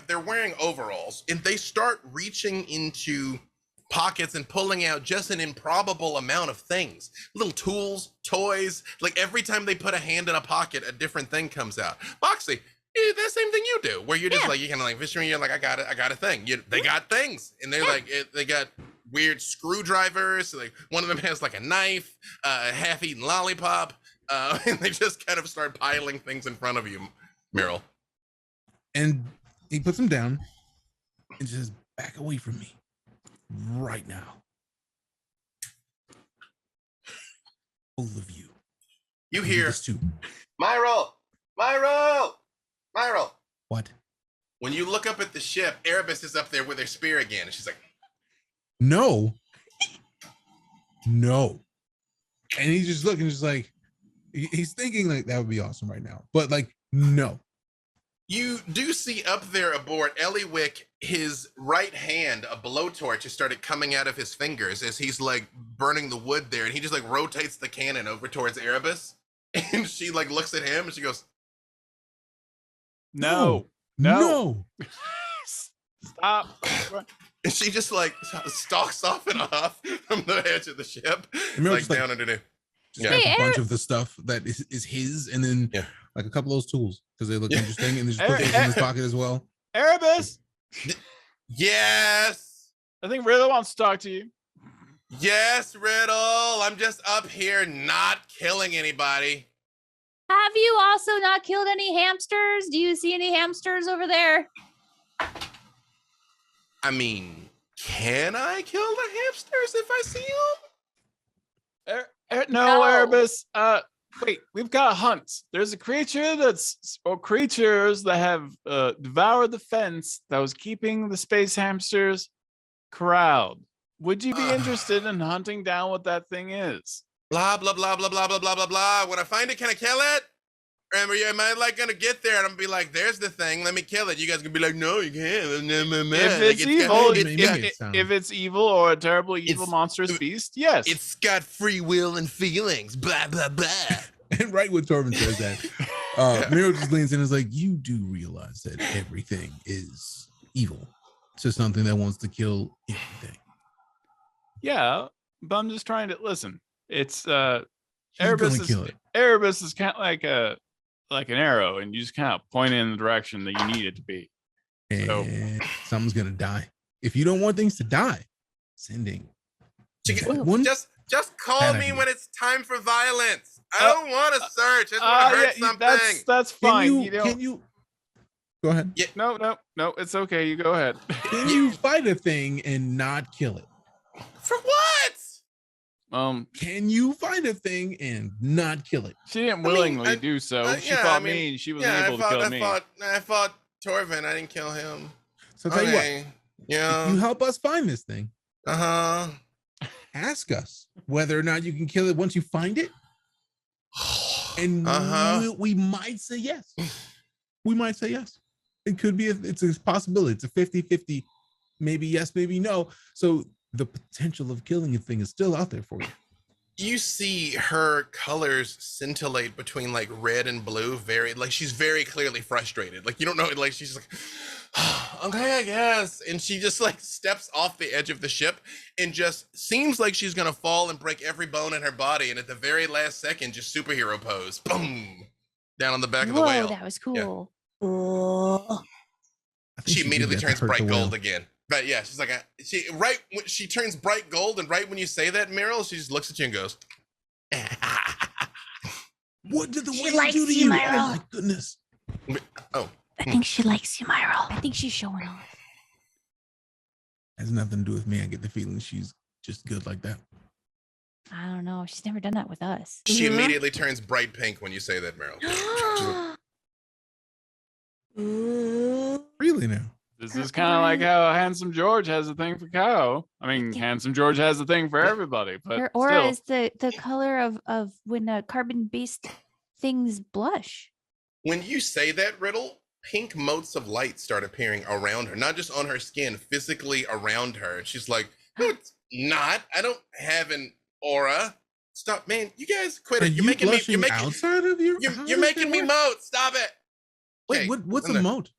They're wearing overalls, and they start reaching into pockets and pulling out just an improbable amount of things, little tools, toys. Like every time they put a hand in a pocket, a different thing comes out. Boxy, that same thing you do, where you're just like, you kind of like fishing, you're like, I got a thing. They got things, and they're like, they got weird screwdrivers. Like one of them has like a knife, a half-eaten lollipop, and they just kind of start piling things in front of you, Muriel. And he puts them down and just back away from me right now. All of you. You hear this too. Myrtle. What? When you look up at the ship, Erebus is up there with her spear again, and she's like, no. And he's just looking, just like he's thinking like that would be awesome right now, but like no. You do see up there aboard Eliwick, his right hand, a blowtorch has started coming out of his fingers as he's like burning the wood there, and he just like rotates the cannon over towards Erebus, and she like looks at him and she goes, No. Stop. And she just like stalks off and off from the edge of the ship, like down underneath. Yeah, a bunch of the stuff that is his, and then like a couple of those tools because they look interesting, and they just put those in his pocket as well. Erebus. Yes. I think Riddle wants to talk to you. Yes, Riddle. I'm just up here not killing anybody. Have you also not killed any hamsters? Do you see any hamsters over there? I mean, can I kill the hamsters if I see them? No, Erebus. Wait, we've got hunts. There's a creature creatures that have devoured the fence that was keeping the space hamsters corralled. Would you be interested in hunting down what that thing is? Blah, blah, blah, blah, blah, blah, blah, blah, blah. When I find it, can I kill it? Or am I like gonna get there and I'm gonna be like, there's the thing, let me kill it. You guys gonna be like, no, you can't. If it's evil, if it's evil or a terrible evil monstrous beast, yes. It's got free will and feelings. Blah, blah, blah. And right when Torvin says that, Miro just leans in and is like, you do realize that everything is evil. It's just something that wants to kill everything. Yeah, but I'm just trying to listen. It's Erebus is kind of like an arrow, and you just kind of point it in the direction that you need it to be. And so something's gonna die. if you don't want things to die, sending. Just call Bad me idea. when it's time for violence. I don't want to search. I just want to hurt something. That's fine. Can you go ahead? Yeah. No, it's okay. You go ahead. Can you fight a thing and not kill it? For what? Can you find a thing and not kill it? She didn't willingly do so. She fought me, and she was able to kill me. I fought Torvin. I didn't kill him. So tell you what, yeah. if you help us find this thing, ask us whether or not you can kill it once you find it. And we might say yes. We might say yes. It could be, it's a possibility. It's a 50-50, maybe yes, maybe no. So the potential of killing a thing is still out there for you. You see her colors scintillate between like red and blue, she's very clearly frustrated. Like, you don't know, like she's like, okay, I guess. And she just like steps off the edge of the ship and just seems like she's gonna fall and break every bone in her body. And at the very last second, just superhero pose, boom, down on the back of the whale. That was cool. Cool. She immediately turns bright gold again. But yeah, she's like, right when she turns bright gold, and right when you say that, Meryl, she just looks at you and goes, what did the She whale likes do to you, you? Meryl. Oh my goodness. oh. I think she likes you, Myro. I think she's showing off. Has nothing to do with me. I get the feeling she's just good like that. I don't know. She's never done that with us. She immediately turns bright pink when you say that, Meryl. Ooh. Really now? This is kind of like how Handsome George has a thing for Kyle. I mean, Handsome George has a thing for everybody, but Her aura still. is the color of when carbon-based things blush. When you say that, Riddle, pink motes of light start appearing around her, not just on her skin, physically around her. And she's like, no, it's not. I don't have an aura. Stop, man. You guys quit it. You're making me. You're making outside of your. You're making me moat. Stop it. Wait, Okay, what's a moat?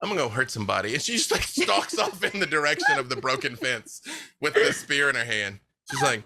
I'm gonna go hurt somebody. And she just like stalks off in the direction of the broken fence with the spear in her hand. She's like,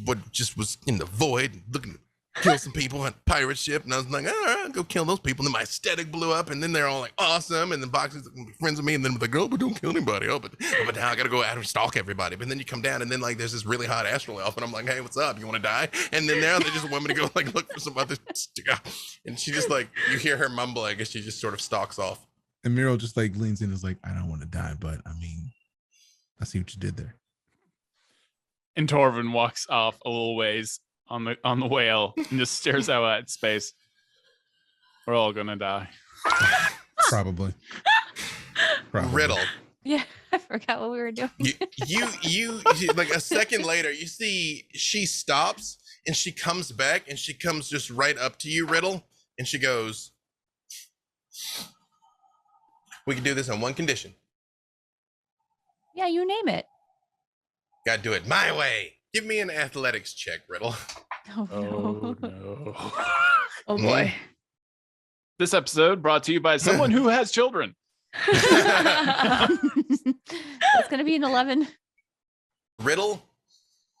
what just was in the void, looking to kill some people on a pirate ship. And I was like, all right, go kill those people. And then my aesthetic blew up, and then they're all like, awesome. And then Boxy's gonna be friends with me. And then like, oh, but don't kill anybody. But now I gotta go out and stalk everybody. But then you come down, and then like there's this really hot astral elf, and I'm like, hey, what's up? You wanna die? And then now they just want me to go like look for some other stuff. And she just like, you hear her mumbling as she just sort of stalks off. And Miro just like leans in and is like, I don't want to die, but I mean, I see what you did there. And Torvin walks off a little ways on the whale and just stares out at space. We're all gonna die. Probably. Riddle. Yeah, I forgot what we were doing. You like a second later, you see she stops and she comes back and she comes just right up to you, Riddle, and she goes, we can do this on one condition. Yeah, you name it. Gotta do it my way. Give me an athletics check, Riddle. Oh no. no. Oh boy. This episode brought to you by someone who has children. That's gonna be an 11. Riddle,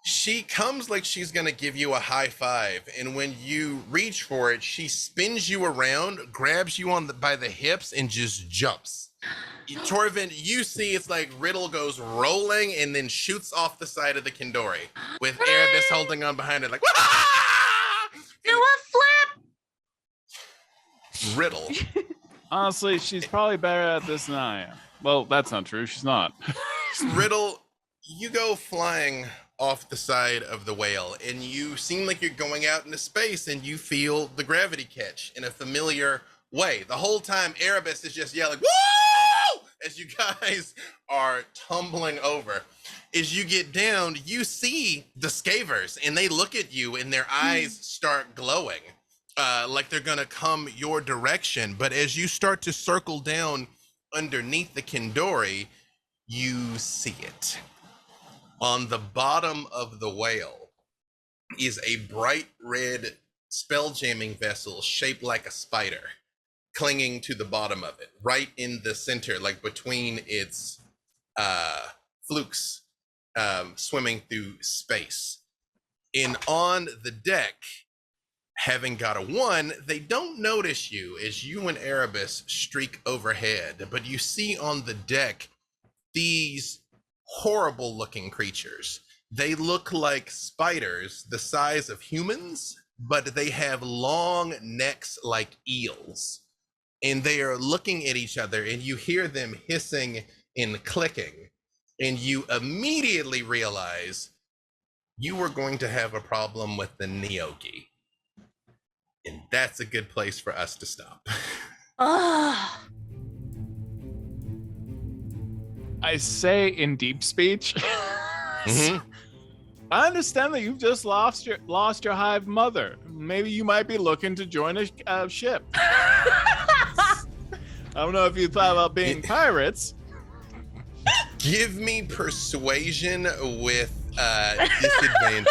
she comes like she's gonna give you a high five, and when you reach for it, she spins you around, grabs you by the hips, and just jumps. Torvin, you see it's like Riddle goes rolling and then shoots off the side of the Kendori with Erebus holding on behind it like, Do a flip. Riddle. Honestly, she's probably better at this than I am. Well, that's not true. She's not. Riddle, you go flying off the side of the whale, and you seem like you're going out into space, and you feel the gravity catch in a familiar way. The whole time, Erebus is just yelling, "Woo!" as you guys are tumbling over. As you get down, you see the scavers, and they look at you, and their eyes start glowing, like they're gonna come your direction. But as you start to circle down underneath the Kendori, you see it. On the bottom of the whale is a bright red spelljamming vessel shaped like a spider, clinging to the bottom of it, right in the center, like between its flukes, swimming through space. And on the deck, having got a 1, they don't notice you as you and Erebus streak overhead, but you see on the deck these horrible looking creatures. They look like spiders the size of humans, but they have long necks like eels. And they are looking at each other, and you hear them hissing and clicking. And you immediately realize you were going to have a problem with the Neogi. And that's a good place for us to stop. Ugh. I say in deep speech. Mhm. I understand that you've just lost your hive mother. Maybe you might be looking to join a ship. I don't know if you thought about being pirates. Give me persuasion with disadvantage.